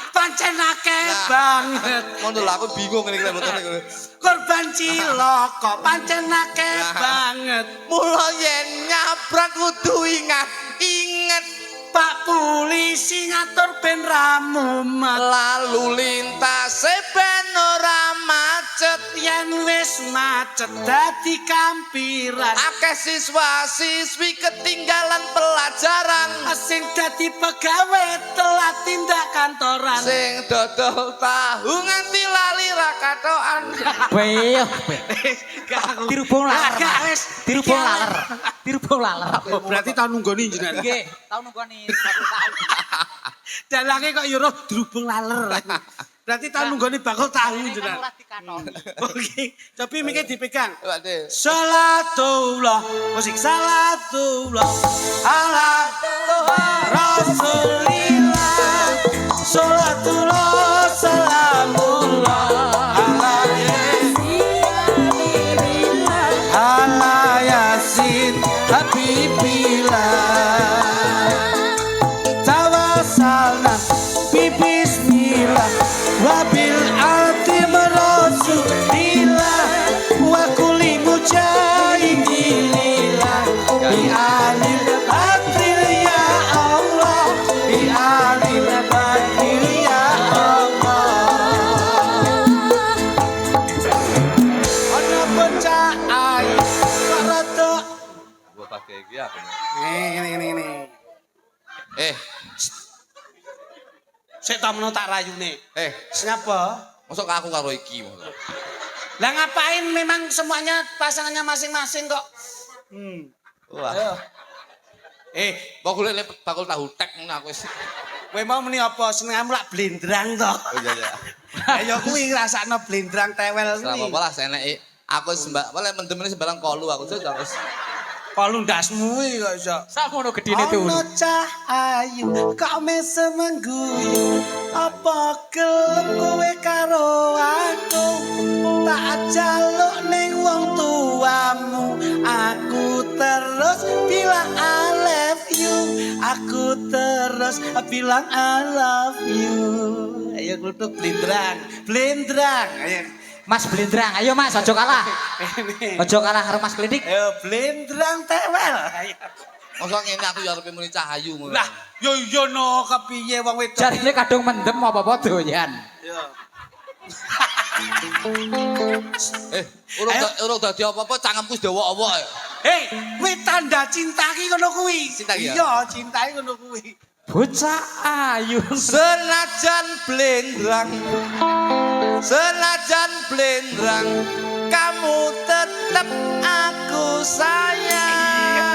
Pancen akeh Nah. banget. Ngono lho aku bingung ngene iki motornya ngono. Korban cilaka pancen akeh Nah. banget. Mula yen nyabrang kudu ingat Pak polisi ngatur ben ra mumet. lalu lintas ben ora macet. Yen wis macet dadi kampiran. Akeh siswa-siswi ketinggalan pelajaran. Sing dadi pegawe telat tindak kantoran. Sing dodol tahu nganti lali ra katokan. Beyo. Gak Dirubung laler. Gak wis. Dirubung laler. Dirubung laler. Oh, berarti tahun nunggoni jenengan. Nggih, tahun nungguan nih 1 tahun. Dalange kok yo roh dirubung laler. Berarti tahun nunggoni bakul tahu jenengan. Ora dikanoni. Oke, tapi mikir dipegang. Pak De. Salatullah, musik salatullah ala Rasulillah. Salatullah salamullah ala Yasin Habibillah. Tawassalna bi bismillah wabil atim rasulillah wa kulli mujahidillah bi alil batil ya Allah bi alil batil ya Allah. Ana bocah ayu kok rada Gua pakai iki aku. ngene. Sik tamno tak rayune. Siapa? Masuk aku karo iki. Lah ngapain memang semuanya pasangannya masing-masing kok? Wah. Ayo. Kok golek bakul tahu tek ngono aku wis. Kowe mau muni apa? Senengmu lak blendrang to. Oh iya iya. Ayo kuwi ngrasakno blendrang tewel Ora kuwi. apa-apa lah seneki. Aku sembah, boleh mendemene sembarang kolu aku terus. Kalau ndasmu iki kok iso. Sakmono gedine tuh. Ono cah ayu kok mesem mengguyu. Apa gelem kowe karo aku? Tak jaluk ning wong tuamu. Aku terus bilang I love you. Aku terus bilang I love you. Ayo kluthuk blendrang. Blendrang. Ayo Mas Blendrang, ayo Mas, ojo kalah. Ojo kalah karo Mas Klitik. Ayo Blendrang tewel. Mosok ngene aku ya arepe muni cahayu ngono. Lah, yo iya no kepiye wong wedok. Jarine kadung mendem apa-apa doyan. Yo. Urung dadi apa-apa cangkemku wis dawa-awa. Hei, kuwi tanda cinta ki ngono kuwi. Cinta ki ya? Iya, cinta ki ngono kuwi. Bocah ayu. Senajan blendrang, senajan blendrang, kamu tetap aku sayang.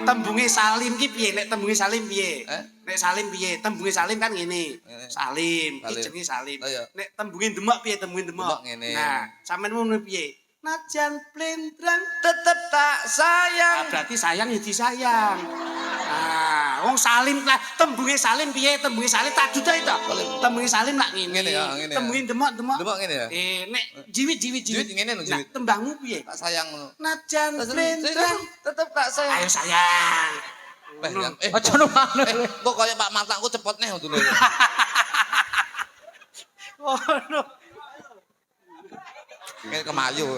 Tembunge Salim ki piye? Nek tembunge Salim piye? Eh? Nek Salim piye? Tembunge Salim kan ngene. Salim, ki Salim. jenenge Salim. Oh, iya. Nek tembunge Demak piye? Tembunge Demak. Demak ngene. Nah, sampean ngono piye? Najan blendrang Tetap tak sayang. berarti sayang ya disayang. Nah, wong Salim lah tembunge Salim piye? Tembunge Salim tak duda itu. Tembunge Salim lak ngene. Ngene ya, ngene ya. Tembunge Demak. Demak ngene ya? Nek jiwit. Jiwit ngene lho, Nah, jiwit. tembangmu piye? Tak sayang ngono. Najan blendrang Tetap tak sayang. ayo sayang. Ojo numane. Kok kaya Pak Martakku cepet nih untune. Ngono. Kayak kemayu.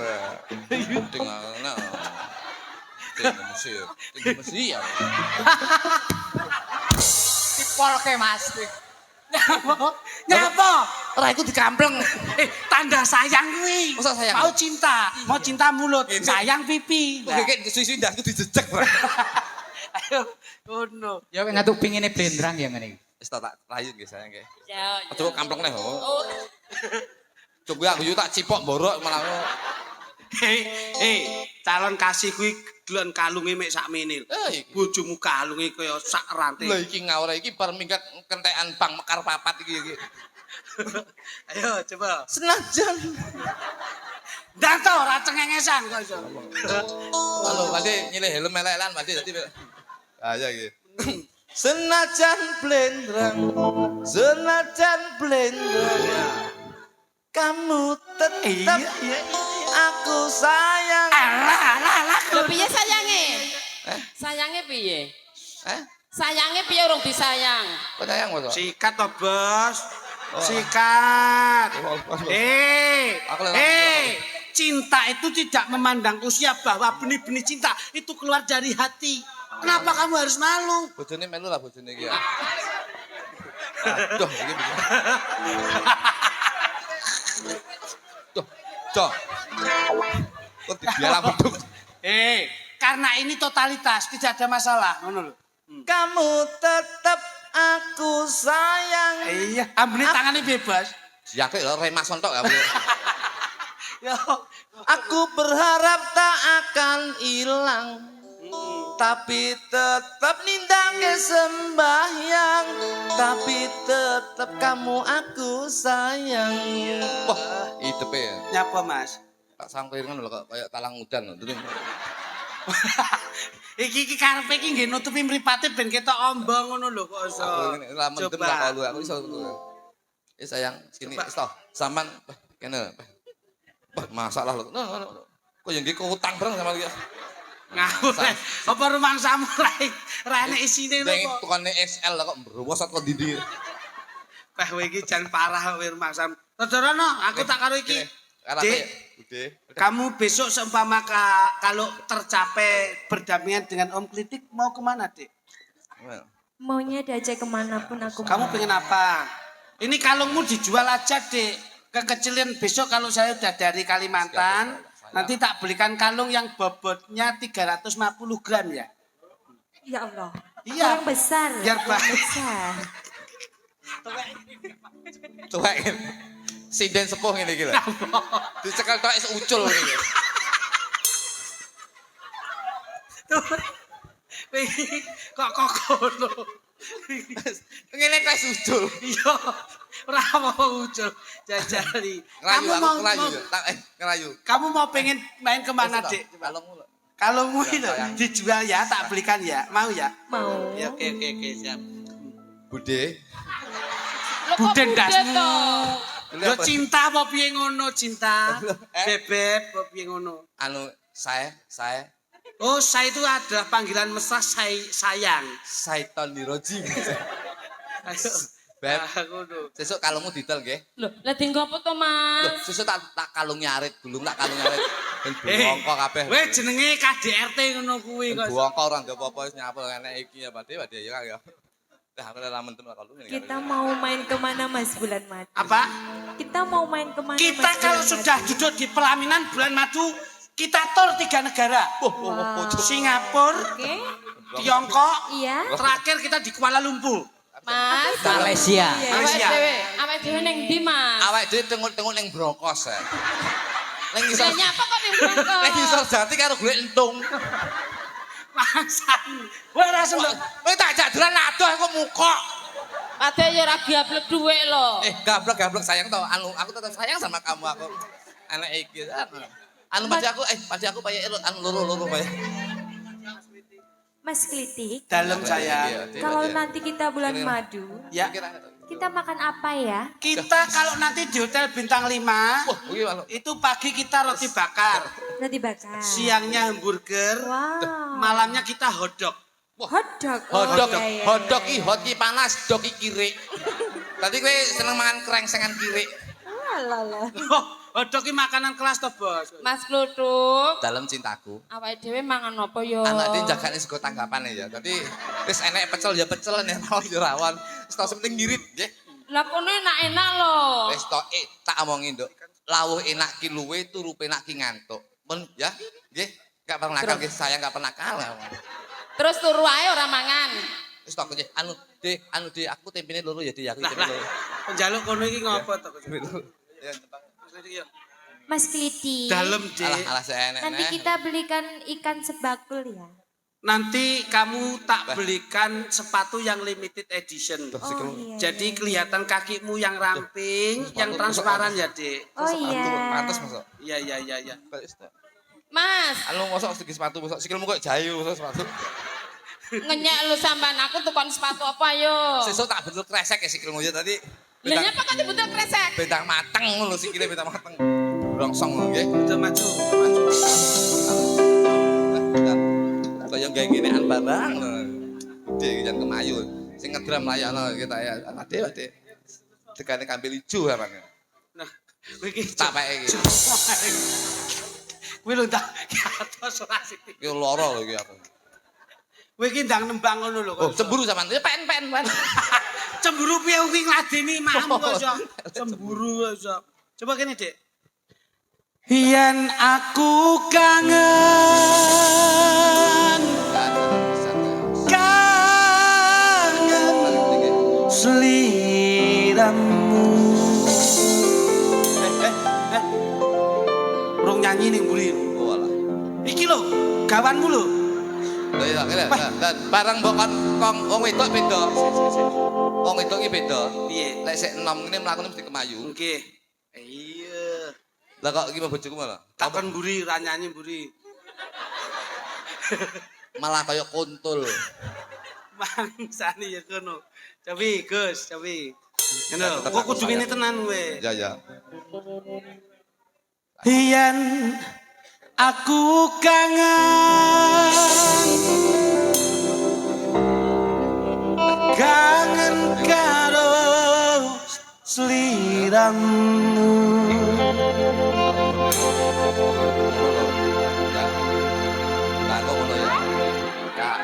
Ting ana. Ting Mesir. Ting Mesir. Dipolke Mas. Nyapa? Ora iku dikampleng. Tanda sayang kuwi. Masa sayang? Mau cinta, mau cinta mulut, Ini. sayang pipi. Kok kayak suwi-suwi ndasku dijejek, Bro. Ayo, ngono. Ya ngatuk pingine Blendrang ya ngene iki. Wis tak rayu nggih sayang nggih. Ya. Aduh kampleng nih. Coba aku yo tak cipok borok malah. Calon kasih kuwi delon kalunge mek sakmene. Iki. Bojomu kalunge kaya sak ranting. Lah iki ngawur iki bar minggat kentekan bang mekar papat iki. Ayo coba. Senajan. Ndak to ora cengengesan kok iso. Halo, Padi nyilih helm elek-elekan Padi dadi. Ah ya iki. Senajan blendrang, senajan blendrang, kamu tetap aku sayang. Alah. Lho piye sayange? Sayange piye? Sayange piye urung disayang? Kok sayang Mas? Sikat to, Bos. Sikat. Aku lewat. Cinta itu tidak memandang usia bahwa benih-benih cinta itu keluar dari hati. Kenapa kamu harus malu? Bojone melu lah bojone iki ya. Aduh, iki piye? Duh. Kok dibiarang beduk. Karena ini totalitas, tidak ada masalah. Ngono lho. Kamu tetap aku sayang. Iya, ambune tangane bebas. Ya kok remas tok ya. Yo, Aku berharap tak akan hilang. Tapi tetap nindake sembahyang. Tapi tetap kamu aku sayang. Wah, hidupe ya. nyapa Mas? Tak sangkir ngono lho kok kayak talang udan lho. Iki karepe iki nggih nutupi mripate ben ketok ombong ngono lho kok iso. Aku ngene lah mendem lah kalau aku iso. Sayang, sini wis toh. Saman kene. Masalah lho. Kok yang nggih utang bareng sama iki. Ngawur. Apa rumangsamu ra enek isine lho Deng kok. tukane XL lah kok browosat kok ndi. Wah kowe iki jan parah kowe rumangsamu. Saudara aku tak karo iki. Dik, Bude. kamu besok seumpama kalau tercapai berdamaian dengan Om Klitik mau kemana, Dik? Maunya diajak kemanapun aku Kamu mau. pengen apa? Ini kalungmu dijual aja, Dik. Kekecilan besok kalau saya udah dari Kalimantan, nanti tak belikan kalung yang bobotnya 350 gram ya. Ya Allah. Iya. Yang besar. Biar yang baik. besar. Tuwek. Sinden sepuh ngene iki lho. Dicekel tok es ucul ngene. Kok kono. Ngene tok es ucul. Iya, ora mau ucul jajali. Ngerayu Kamu aku mau ngerayu yo. Tak ngerayu. kamu mau pengen main kemana, Dik? Kalungmu lho. Kalungmu itu dijual ya, tak belikan ya. Mau ya? Mau. Ya, oke, siap. Bude. Buden dasmu. Ini Yo apa? cinta apa piye ngono, cinta? Bebek apa piye ngono? Anu saya Oh, saya itu adalah panggilan mesra sayang. Saiton Niroji. Ayo, Beb, Ngono. sesuk kalungmu didol nggih. Lho, lah dienggo apa to, Loh, Mas? sesuk tak kalung nyarit, gulung tak kalung nyarit. Ben bongko kabeh. Weh jenenge KDRT ngono kuwi Ben kok. bongko ora ndek apa-apa wis nyapel enek iki ya Pak ya ya Kang ya. Dah aku ora menten kalung ini. Kita mau main kemana Mas bulan madu? Apa? Kita mau main kemana Kita Mas kalau bulan sudah madu? duduk di pelaminan bulan madu, kita tur 3 negara. Wow. Singapura, Oke. Tiongkok, Iya. terakhir kita di Kuala Lumpur. Mas, Malaysia. Malaysia. awake dhewe ning ndi, Mas? Awake dhewe tengok-tengok ning brokos ya. Ning Lah isor nyapa kok ning Bangkok? ning isor jati karo golek entung. Mangsan. Weh ora sembah. Kowe tak jajaran adoh kok mukok. Ade ya ora gablek dhuwit lho. Gablek sayang tau aku tetap sayang sama kamu aku. Anak iki. Padi aku paye loro paye. Mas Klitik, Dalam saya. kalau nanti kita bulan madu, Ya. kita makan apa ya? Kita kalau nanti di hotel bintang 5, itu pagi kita roti bakar, Roti bakar. siangnya hamburger, Wow. malamnya kita hotdog. Hotdog. Hotdog, iya, iya, hotdog iya. hot ki panas, dog ki kiri. Tadi kowe seneng mangan krengsengan kiri. Alah. Oh, hotdog ini makanan kelas to, Bos. Mas Kluthuk, Dalam cintaku. awake dhewe mangan apa yo? Anak dia jagane sego tanggapan ya. Tadi wis enek pecel ya pecel nek rawon ya rawon. Wis tau penting ngirit nggih. Lah kono enak-enak lho. Wis tok tak omongin, Nduk. Lawuh enak ki luwe, turu enak ki ngantuk. Men ya, nggih. Enggak pernah nakal nggih, saya enggak pernah kalah. Terus turu ae ora mangan. Wis tok nggih. Anu, aku tempene loro ya, Dik. Aku Lah, tempene lah. loro. Penjaluk kono iki ngopo to? Ya, tepang. Mas Klitik. Dalem, Alah Dik. saya enek. Nanti kita belikan ikan sebakul ya. Nanti kamu tak belikan sepatu yang limited edition. Oh iya. Jadi kelihatan kakimu yang ramping, yang transparan ya, Dik. Oh iya. Pantes masuk. Iya. Mas, Anu mosok segi sepatu, mosok sikilmu kok jayu mosok sepatu. ngenyek lu sampean aku tukon sepatu apa yo? Sesuk tak betul kresek ya sikilmu ya tadi. Lah nyapa kok dibutuh kresek? Bentang mateng ngono sikile bentang mateng. Blongsong ngono nggih. Udah maju. Kaya gawe genekan barang. Dik jan kemayu. Sing ngedram layakno kita ya. Ade. Dekane kambil ijo sampean. Nah, kowe iki Tak pake iki. kowe lho tak atos ora sik. Iki lara lho iki aku. Kowe iki ndang nembang ngono lho. Oh, cemburu sampean. Ya pen. Cemburu piye kuwi ngladeni makmu kok iso. Cemburu kok iso. Coba kene, Dik. Yen aku kangen seliramu. Urung nyanyi ning mburi. Oh alah. Iki lho, gawanmu lho. Lha iya kene. Dan barang mbok kong wong wedok beda. Wong wedok iki beda. Piye? Lek sik enom ngene mlakune mesti kemayu. Nggih. Iya. Lah kok iki bojoku malah. Takon mburi ra nyanyi mburi. Malah kaya kuntul. Mangsane ya kono. Cobi, Gus, cobi. Ngono, kok kudu ngene tenan kowe. Ya. Yen aku kangen karo sliramu. Nah, kok ngono ya. Kak,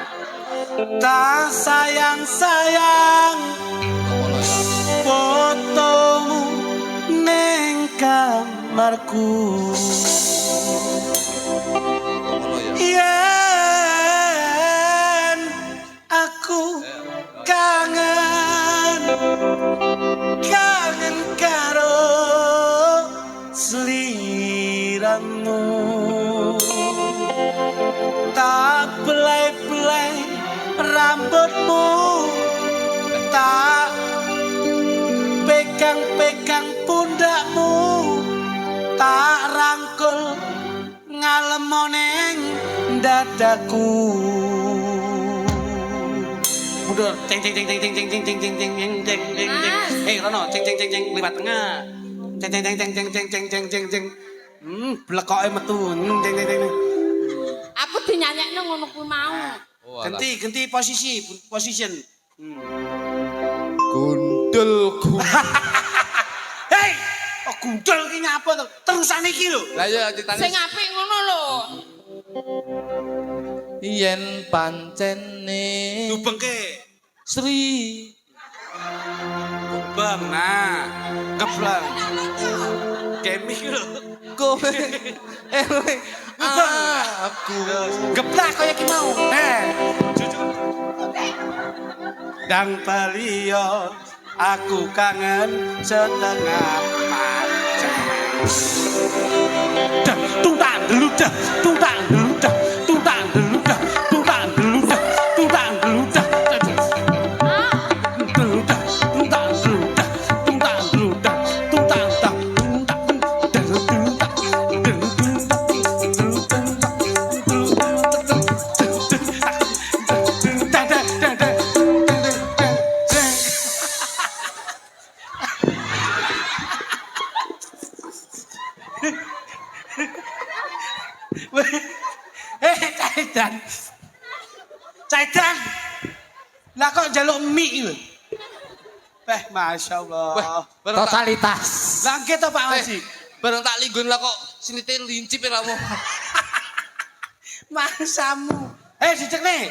Tak sayang-sayang kok ngono ya. fotomu ning kamarku. Kok ngono ya. Yen aku kangen karo sliramu. Tak belai-belai rambutmu, tak pegang-pegang pundakmu, tak rangkul ngalemoneng dadaku. Mundur, ceng ceng ceng ceng ceng ceng ceng ceng ceng ceng ceng ceng ceng ceng. Rono, ceng ceng ceng ceng liwat tengah. Ceng ceng ceng ceng ceng ceng ceng ceng ceng ceng. Blekoke metu. Ceng ceng ceng. Aku dinyanyekno ngono kuwi mau. Oh, alah. Ganti posisi, position. Gun gundul. Hei, kok gundul ki nyapa to? Terusan iki lho. Lah ya ceritane Sing apik ngono lho. yen pancene Dubengke. Sri Bang, nah, geblang. Kemik lho. kowe eling aku Geblak kaya ki mau. Jujur. Dang Palio, aku kangen setengah mati. Tutang deludah, tutang deludah, tutang deludah, tutang deludah, tutang deludah. Deludah, tutang deludah, tutang deludah, tutang tak, Caidan. Caidan. Lah kok njaluk mie lho. Masyaallah. bareng tak Totalitas. Lah nggih to Pak Haji. bareng tak linggun lah kok sinite lincip ya kamu. Masamu. Dicekne.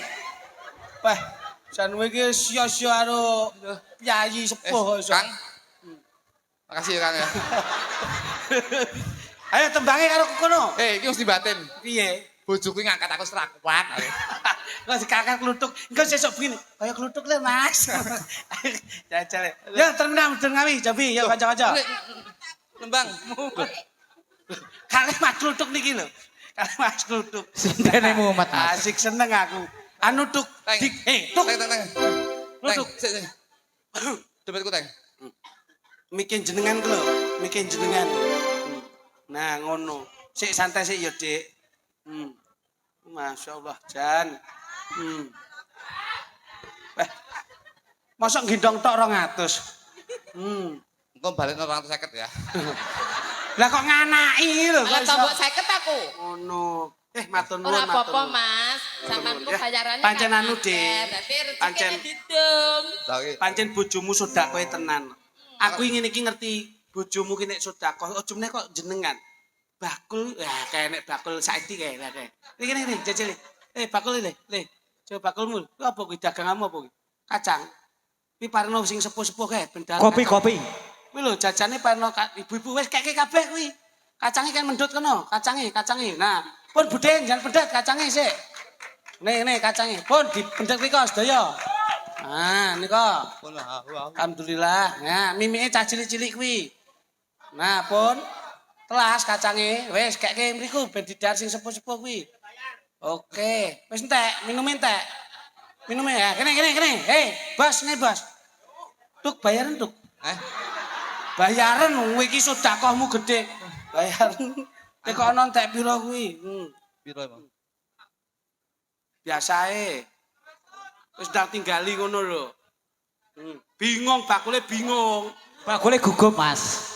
Jan kowe iki sia-sia karo piyayi sepuh kok iso. Kang. Makasih ya Kang ya. Ayo tembange karo kono. Iki mesti batin. Piye? Bojoku ngangkat aku serak kuat. Kok dikakak kluthuk. Engko sesuk begini. Kaya kluthuk le, Mas. Jajal. Ya terendam ngawi, Jabi, ya kanca-kanca. Lembang. Kalih Mas kluthuk niki lho. Kalih Mas kluthuk. Sintene Muhammad Mas. Asik seneng aku. Anu tuk. Teng. Tuk. Teng. Kluthuk. Sik. Dompetku teng. Mikin jenengan ku lho. Mikin jenengan. Nah, ngono. Sik santai sik ya, Dik. Masya Allah, Jan. Mosok gendong tok 200. Engko balik 250 ya. Lah kok nganaki lho. Lah kok iso. tombok 50 aku. Ngono. Matur nuwun. Ora matur apa-apa, nuwun. Mas. Sampeyanku Ya, bayarannya pancen kan anu, Dik. akeh, Berarti Pancen. rezekine didum. Pancen bojomu sedekah tenan. Aku ingin iki ngerti bojomu ki nek sedekah, ojo meneh kok jenengan. Bakul, kayak nek bakul saiki kae lah kae. Iki jajal. Bakul le. Coba bakulmu. Ku apa kuwi daganganmu apa kuwi? Kacang. Kuwi parno sing sepuh-sepuh kae ben darah. Kopi. Kuwi lho jajane parno ibu-ibu wis keke kabeh kuwi. Kacange kan mendut kono, kacange. Nah, pun budhen jangan pendet kacange sik. Nih kacange. Pun dipendet riko sedaya. Nah, nika. Alhamdulillah. Nah, mimike cah cilik-cilik kuwi. Nah, pun telas kacange. Wis keke mriku ben didar sing sepuh-sepuh kuwi. Oke, wis entek, minum entek. Minum ya. Kene. Bos, nih bos. Tuk bayaran tuk. Bayaran kowe iki sedekahmu gedhe. Bayaran. Nek kok ana entek pira kuwi? Piro emang? Biasae. Wis ndang tinggali ngono lho. Bingung bakule bingung. Bakule gugup Mas.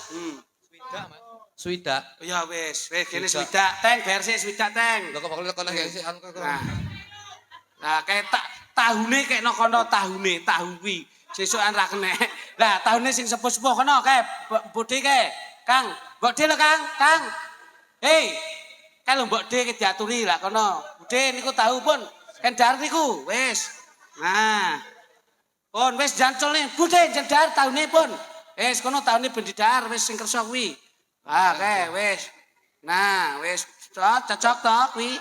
Swidak. Ya wis kene swidak, Teng, bayar sik swidak, Teng. Lho kok bakal kono ya sik anu kok. Nah, kayak tahune kayak kono tahune, tahu kuwi. Sesukan ra kenek. Lah, tahune sing sepuh-sepuh kono kae, Budhe kae. Kang, Mbok De lho, Kang. Hei. Kan lho Mbok De ki diaturi lah kono. Budhe niku tahu pun. Kendar niku, wis. Nah. Pun wis jancul nih, Budhe jendar tahune pun. Wis kono tahune ben didar wis sing kersa kuwi. Kae wis. Nah, wis cocok to kuwi.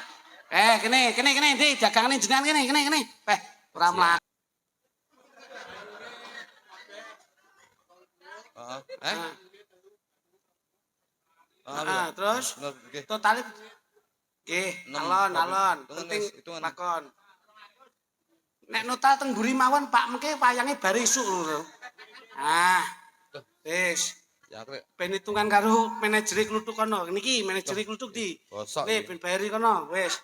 Kene ndi dagangane jenengan kene. Ora mlak. Terus total nggih, alon. Penting lakon. Nek notal teng mburi mawon Pak mengke wayange bar esuk lho. Wis. Ya kowe Ben hitungan karo manajer kluthuk kono. Niki manajer kluthuk di. Nih ben bayari kono, wis.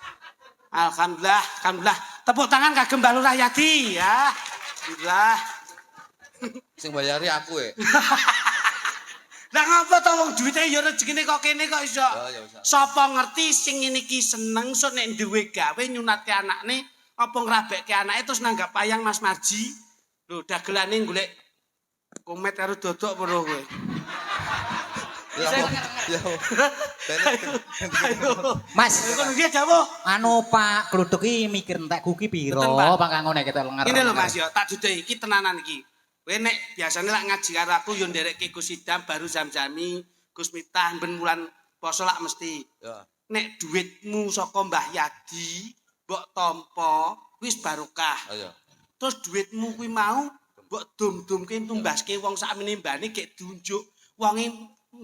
Alhamdulillah. Tepuk tangan kagem Mbah Lurah Yadi ya. Alhamdulillah. sing bayari aku Lah ngapa to wong duwite ya rezekine kok kene kok iso. Ya wis. Sapa ngerti sing ngene iki seneng sok nek duwe gawe nyunatke anakne apa ngrabekke anake terus nanggap payang Mas Marji. Lho dagelane golek Komet karo dodok puro kowe. Ya. Ya. Mas, Ngono nggih dawuh. anu Pak Gluduk iki mikir entek kuki piro Betul, Pak. pangangone kita lenger. Ini lho Mas ya, tak duduhi iki tenanan iki. Kowe nek biasane lak ngaji karo aku yo nderekke Gus Idam baru Zam-Zami, Gus Miftah ben wulan poso lak mesti. Ya. Nek duitmu saka Mbah Yadi mbok tampa wis barokah. Ayo. Terus duitmu kuwi mau mbok dum-dumke tumbaske wong sak menimbane gek dunjuk wonge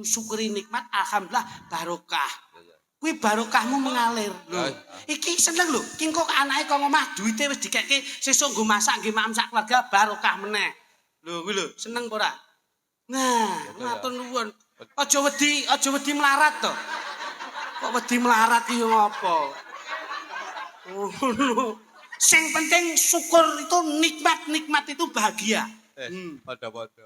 syukuri nikmat alhamdulillah barokah. Kuwi barokahmu mengalir lho. Iki seneng lho, ki kok anake kok omah duwite wis dikekke sesuk nggo masak nggih maem sak keluarga barokah meneh. Lho kuwi lho, seneng apa ora? Nah, matur nuwun. Aja wedi melarat to. Kok wedi melarat iki ngopo? Oh, sing penting syukur itu nikmat itu bahagia. Pada-pada.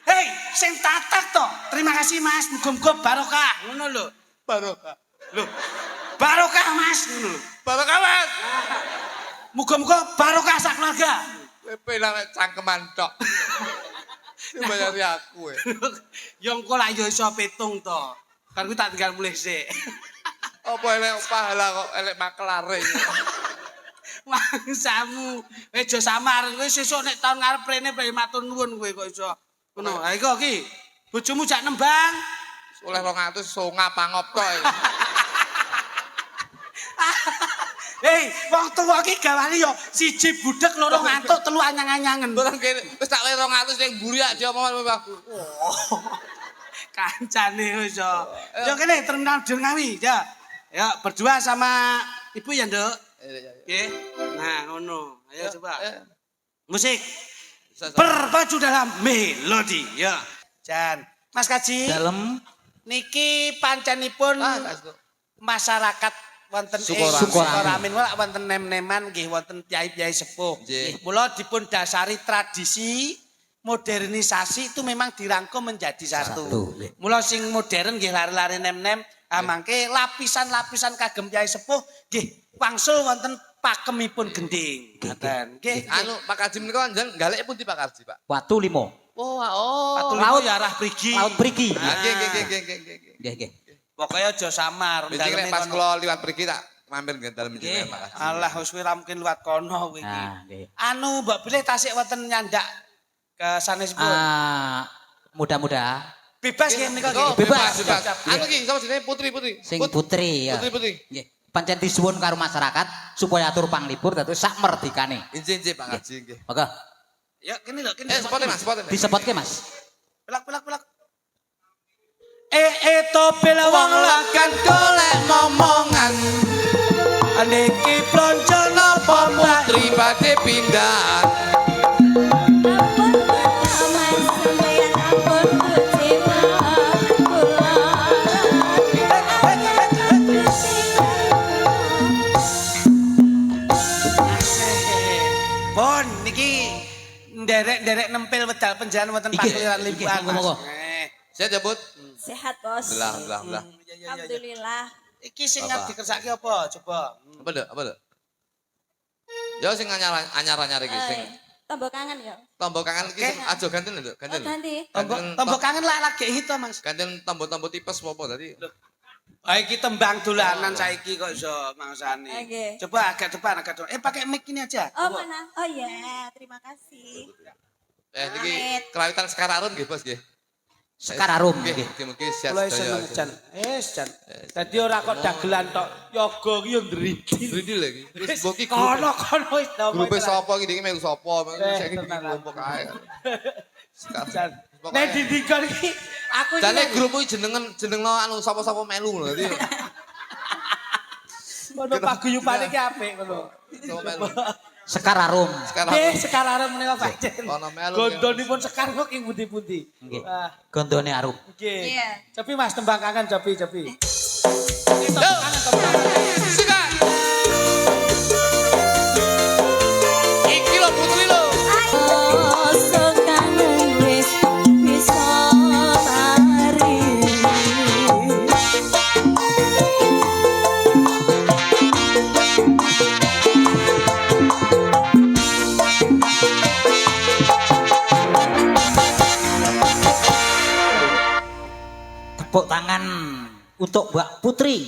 Hei, sing tatak to. Terima kasih Mas, muga-muga barokah. Ngono lho. Barokah. Lho. Barokah Mas, ngono lho. Barokah, Mas. Muga-muga barokah sak keluarga. Kowe penak cangkeman tok. Sing bayari aku. Yo engko lak yo iso pitung to. Kan kuwi tak tinggal mulih sik. Apa elek pahala kok elek makelare. Mangsamu, aja samar kowe sesuk nek taun ngarep rene matur nuwun kowe kok iso. Ngono. Ha iku iki. Bojomu jak nembang. Oleh 200 songa pangop tok. Hei, wong tuwa iki gawane yo siji budhek loro ngantuk telu anyang-anyangen. Barang kene wis tak wae 200 sing buriak diomongan aku. Kancane wis yo. Yo kene terminal Ngawi, ya. Ya berdua sama Ibu ya, Nduk. Nggih. Nah, ngono. Ayo coba. Musik. Berpacu dalam melodi, ya. Jan. Mas Kaji. Dalem Niki pancenipun masyarakat wonten Sukoramin wonten nem-neman nggih wonten kyai-kyai sepuh. Nggih, mula dipun dasari tradisi modernisasi itu memang dirangkum menjadi satu. Mula sing modern nggih lari-lari nem-nem, mangke lapisan-lapisan kagem kyai sepuh nggih wangsul wonten pakemipun gending. Ngoten. Nggih. Anu Pak Kaji menika njenengan galek pundi Pak Kaji, Pak? Watu 5. Patu laut ya arah Prigi. Laut Prigi. Nggih. Nggih. Pokoknya aja samar. Biasane nek pas kula liwat pergi tak mampir nggih dalem jenengan Pak Kaji. Allah wis ora mungkin liwat kono kowe iki. Nah, nggih. Anu mbok bilih tasik wonten nyandak ke sanesipun. Mudah-mudah Bebas nggih menika Oh, nggih. bebas. Anu ki sapa jenenge Putri. sing putri ya. Putri. Nggih. Pancen disuwun karo masyarakat supaya atur panglipur dados sak merdikane. Injih Pak Kaji nggih. Monggo Ya kene lho kene. Sepote Mas, sepote. disepotke Mas. Pelak. Topel wong lakan golek momongan. Niki plonjo napa Putri badhe pindah. Bon niki nderek nempel wedal penjalan wonten Pakliran Limbuan. monggo. Saya jebut. Sehat, Bos. Belah. Alhamdulillah. Iki sing nyap dikersake apa? Coba. Apa Dek? Ya sing anyar-anyar iki sing Tombol kangen ya. tombol kangen iki sing aja ganten lho, ganten. Ganti. Tombok kangen lagi hito, Mas. Ganten tombol-tombol tipes apa tadi. Ah iki tembang dolanan saiki kok iso mangsane. Oke. Coba agak depan. Pakai mic ini aja. Oh, mana? Oh iya, terima kasih. Niki kerawitan Sekararun nggih, Bos nggih. Sekarang Nggih, nggih. mugi-mugi sehat Mulai sedaya. seneng Jan. Dadi ora kok dagelan tok. Yoga ki yo ndridi. Ridi lagi. Terus boki Kono wis grupe sapa iki melu sapa? Saiki dikelompok ae. Jan. Nek didikon iki aku iki. Jane grup iki jenengno anu sapa-sapa melu ngono dadi. Ono paguyubane ki apik ngono. Sapa melu. Sekararum. Sekarang Sekarang menika pancen. ono melu. Gondonipun sekar kok ing pundi-pundi. Nggih. Wah, Gondone arum. nggih. Iya. Cobi Mas tembang kangen cobi. Ini tembang kangen. Sikat. Iki lho Putri lho. Tepuk tangan untuk Mbak Putri.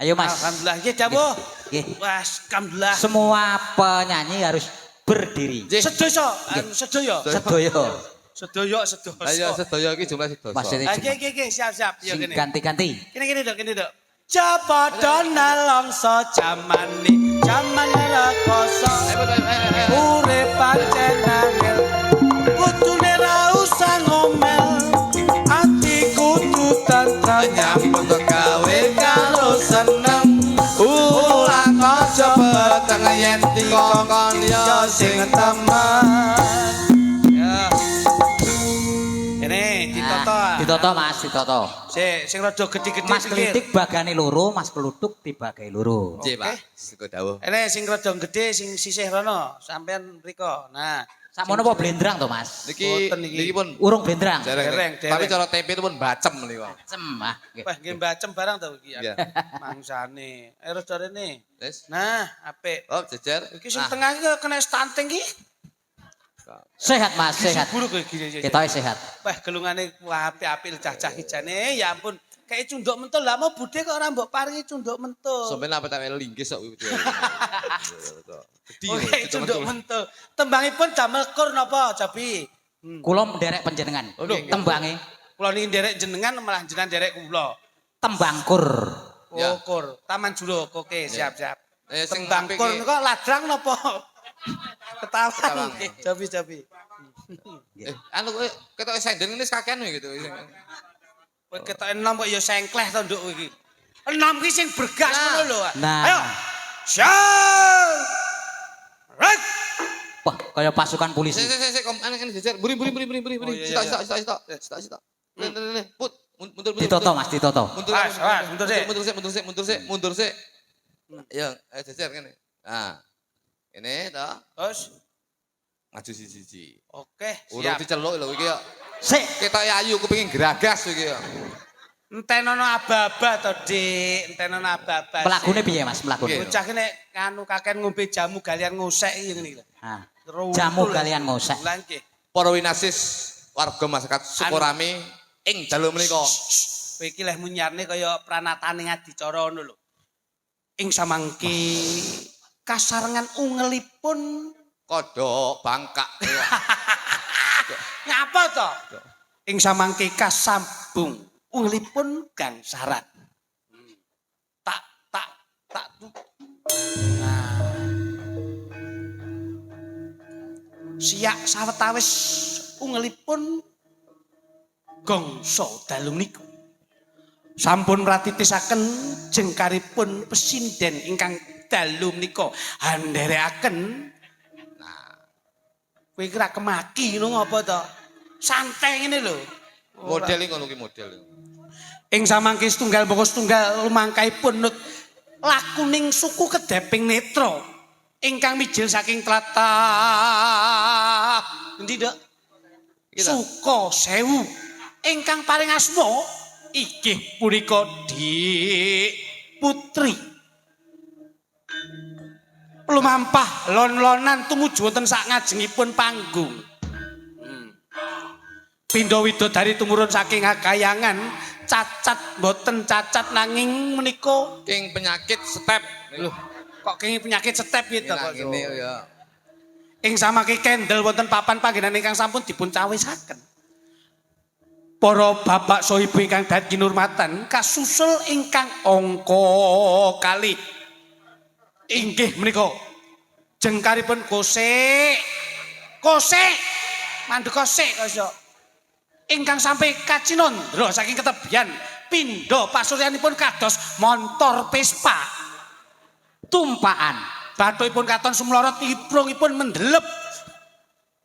Ayo Mas. Alhamdulillah nggih dawuh. Nggih. Wes alhamdulillah. Semua penyanyi harus berdiri. Sedaya, sedaya. Sedoyo. Sedaya, sedaya. Ayo sedaya iki jumlah sedaya. Maksudnya Nggih, siap-siap. Ya sing kene. ganti-ganti. Kene Dok. Japada nalongso jamane, jaman rekoso. Urip pancen angel. Kudune ra usah ngomel. Ati kudu tentrem nyambut gawe karo seneng. Ulang aja peteng yen dikongkon ya sing temen. Ya. Ini ditoto. Ditoto Mas, ditoto. Sing rada gede-gede Mas Klitik bagane loro, Mas Keluduk tibake loro. Nggih, Pak. Siko dawuh. Ini sing rada gede sing sisih rono, sampean mriko. Nah, Sakmono apa blendrang to Mas? Niki Boten niki. niki pun Urung blendrang. dereng. Dereng. Tapi cara tempe itu pun bacem niku. Cem ah. Nggih. wah nggih mbacem barang to iki. Iya. Mangsane. Ayo rene. Wis. Nah, apik. Oh, jejer. Iki sing Nah, tengah iki kena stunting iki. Sehat Mas, sehat. Buruk iki. Ketoke sehat. Wah, gelungane apik-apik cacah hijane. Ya ampun, kayak cunduk mentul. Lah mau budhe kok ora mbok paringi cunduk mentul. sampeyan apa tak linggis kok iki. Gede. Oke, cunduk mentul. Tembangipun damel kur napa, Jabi? Kula nderek panjenengan. Oke. Tembange Kula niki nderek jenengan malah jenengan nderek kula. tembang kur. Ya. Oh, kur. Taman Juruk. Oke, siap-siap. Sing Tembang apik kur iki. kok ladrang napa? Ketawang. Ketawang. Jabi. Anu kowe ketok senden ini kakean gitu. Kowe ketok enom kok ya sengkleh to nduk iki. Enom ki sing bergas ngono lho. Nah. Ayo. Syah. Right. Wah, kaya pasukan polisi. Sik kom ana kan jejer. Buri. Oh, iya, iya. Stok. Nih, put. Mundur. Ditoto Mas, ditoto. Mundur sik. Ya, jejer kene. Nah. Ini toh. Terus Maju siji. oke, Urung siap. diceluk lho iki ya. Sik, Ketok ayu kepengin geragas iki ya. Entenono aba-aba to, Dik. Entenono aba-aba. melagune piye Mas, melagune? Bocah ki nek anu kaken ngombe jamu galian ngosek iki ngene iki lho. Nah, Terus jamu untul. kalian ngosek. Lah nggih. Para winasis warga masyarakat Sukorame ing dalu menika. Kowe iki leh munyarne kaya pranatane adicara ngono lho. Ing samangke kasarengan ungelipun Kodhok bangkak. ngapa to? Ing samangke kasambung ungelipun Gang Sarat. Tak. Nah. Siak sawetawis ungelipun gongso dalu niku. Sampun mratitisaken jengkaripun pesinden ingkang dalu menika handherekaken. Nah, kowe kira kemaki ngono apa to? Santai ngene lho. Model iki ngono ki model. Ing samangke setunggal boko setunggal lumangkaipun nut lakuning suku Kedeping Netra ingkang mijil saking tlatah endi Dok? Suka Sewu ingkang paring asma inggih punika Dik Putri. Lumampah lon-lonan tumuju wonten sak ngajengipun panggung. Pindha widodari tumurun saking Hakayangan cacat boten cacat nanging menika King penyakit step. lho kok kenging penyakit step gitu kok. Ngene ya. Ing samangke kendel wonten papan panggenan ingkang sampun dipun cawisaken. Para bapak saha ibu ingkang dadi kinurmatan kasusul ingkang angka kalih. Inggih menika jengkaripun Kosek. Mandhu Kosek kaya. Ingkang sampai kacinondra saking ketebian pindha pasuryanipun kados montor Vespa. Tumpaan. Bathukipun katon sumlorot iprungipun mendelep.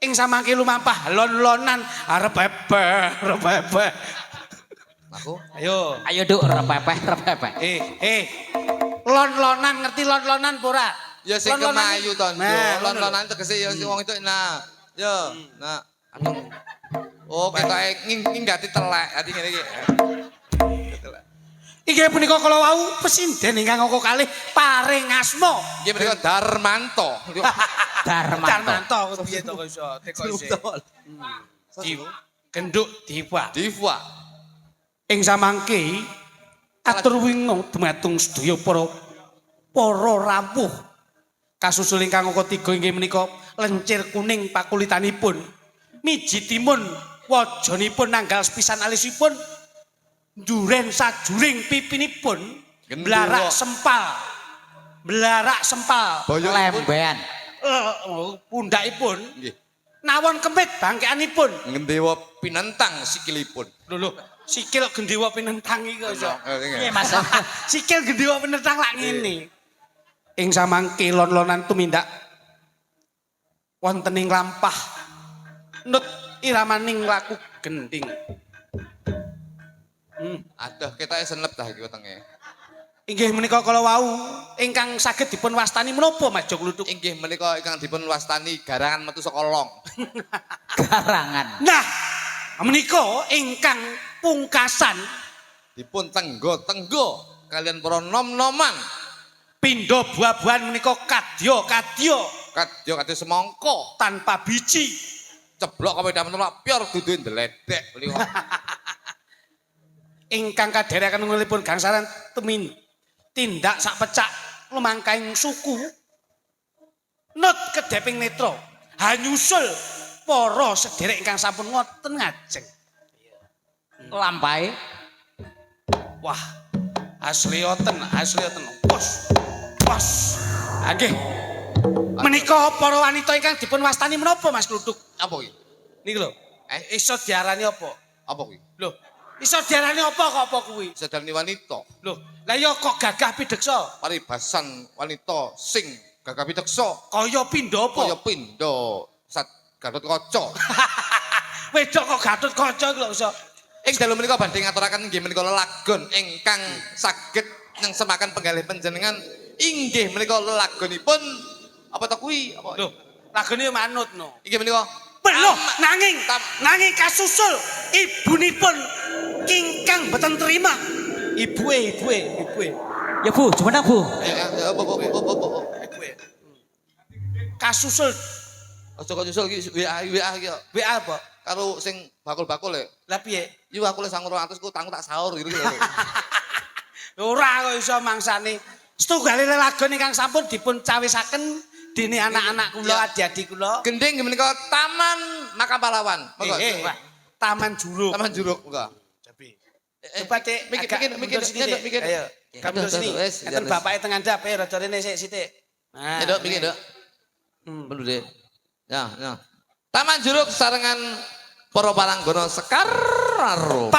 Ing samangke lumampah lon-lonan arep bebeh. Aku Ayo. Ayo Duk, repepeh. Lon-lonan ngerti lon-lonan apa ora? ya sing Lon-lonan- kemayu to. Nah, Lon-lonan tegese ya sing wong itu nah. Ya, nah. Aduh. Oh, ketoke nginggati telek. Ati ngene iki. Inggih punika kala wau pesinden ingkang angka kalih paring asma. Nggih menika Darmanto. Darmanto. Darmanto piye to kok iso teko isih. Genduk Diva. Diva. Ing samangke atur wingi dumateng sedaya para rawuh. Kasusul ingkang angka 3 inggih menika lencir kuning pakulitanipun. Mijitimun wajanipun nanggal sepisan alisipun. Duren sajuring pipinipun. Blarak sempal. Blarak sempal. Lemben. Pundakipun. Nggih. Nawon kemit bangkeanipun. Ngendewa pinentang sikilipun. Lho, sikil gendewa pinentang iki kok iso. Piye Mas? Sikil gendewa pinentang lak ngene. Ing samangke lon-lonan tumindak wonten ing lampah nut iramaning laku gending. Aduh, kita senep dah iki wetenge. Inggih menika kala wau ingkang saged dipun wastani menapa Mas Jok Luduk? Inggih menika ingkang dipun wastani garangan metu saka long. Garangan. Nah, menika ingkang pungkasan Dipun tenggo-tenggo kalian para nom-noman. pindha buah-buahan menika kadya-kadya Kadya semangka. tanpa biji. Ceblok kowe damen telak pior dudu ndeledek menika. Ingkang kadherekaken nulipun gangsaran temin tindak sak pecak lumangkaing suku nut kedeping netra hanyusul para sederek ingkang sampun ngoten ngajeng. Lampahe Wah, asli oten. Pos. Nggih. Menika para wanita ingkang dipun wastani menapa Mas Kluduk? Apa kuwi? Niki lho. Iso diarani apa? Apa kuwi? Lho, iso diarani apa kok apa kuwi? Sedani wanita. Lho, lah ya kok gagah pideksa. Paribasan wanita sing gagah piteksa Kaya pindha apa? kaya pindha sat Gatot Kaca. Wedok kok Gatot Kaca iki lho iso. Ing dalu menika badhe ngaturaken inggih menika lelagon ingkang saged nengsemaken penggalih panjenengan inggih menika lelagonipun apa to kuwi? Apa? Lho, lagune manut no. Inggih menika Lho, nanging kasusul ibunipun kingkang boten terima. Ibuke. ya Bu, gimana Bu? apa. Kasusul Aja kok nyusul iki WA iki kok. WA apa? Karo sing bakul-bakul e. Lah piye? Yo aku le 200 ku tangku tak sahur gitu lho. Ora kok iso mangsane. Setunggal lelagon ingkang sampun dipun cawisaken dene anak-anak kula, Iya. adik-adik kula. Gending menika Taman Makam Pahlawan. Monggo. Taman Juruk. Taman Juruk monggo. Coba Dik, mikir sini Dik. mikir. Ayo. Kamu sini. Wes, Enten bapake teng ngandhap, rada rene sik. Nah. Dok, mikir, Dok. Perlu deh. Ya. Taman Juruk sarengan para palanggana Sekar karo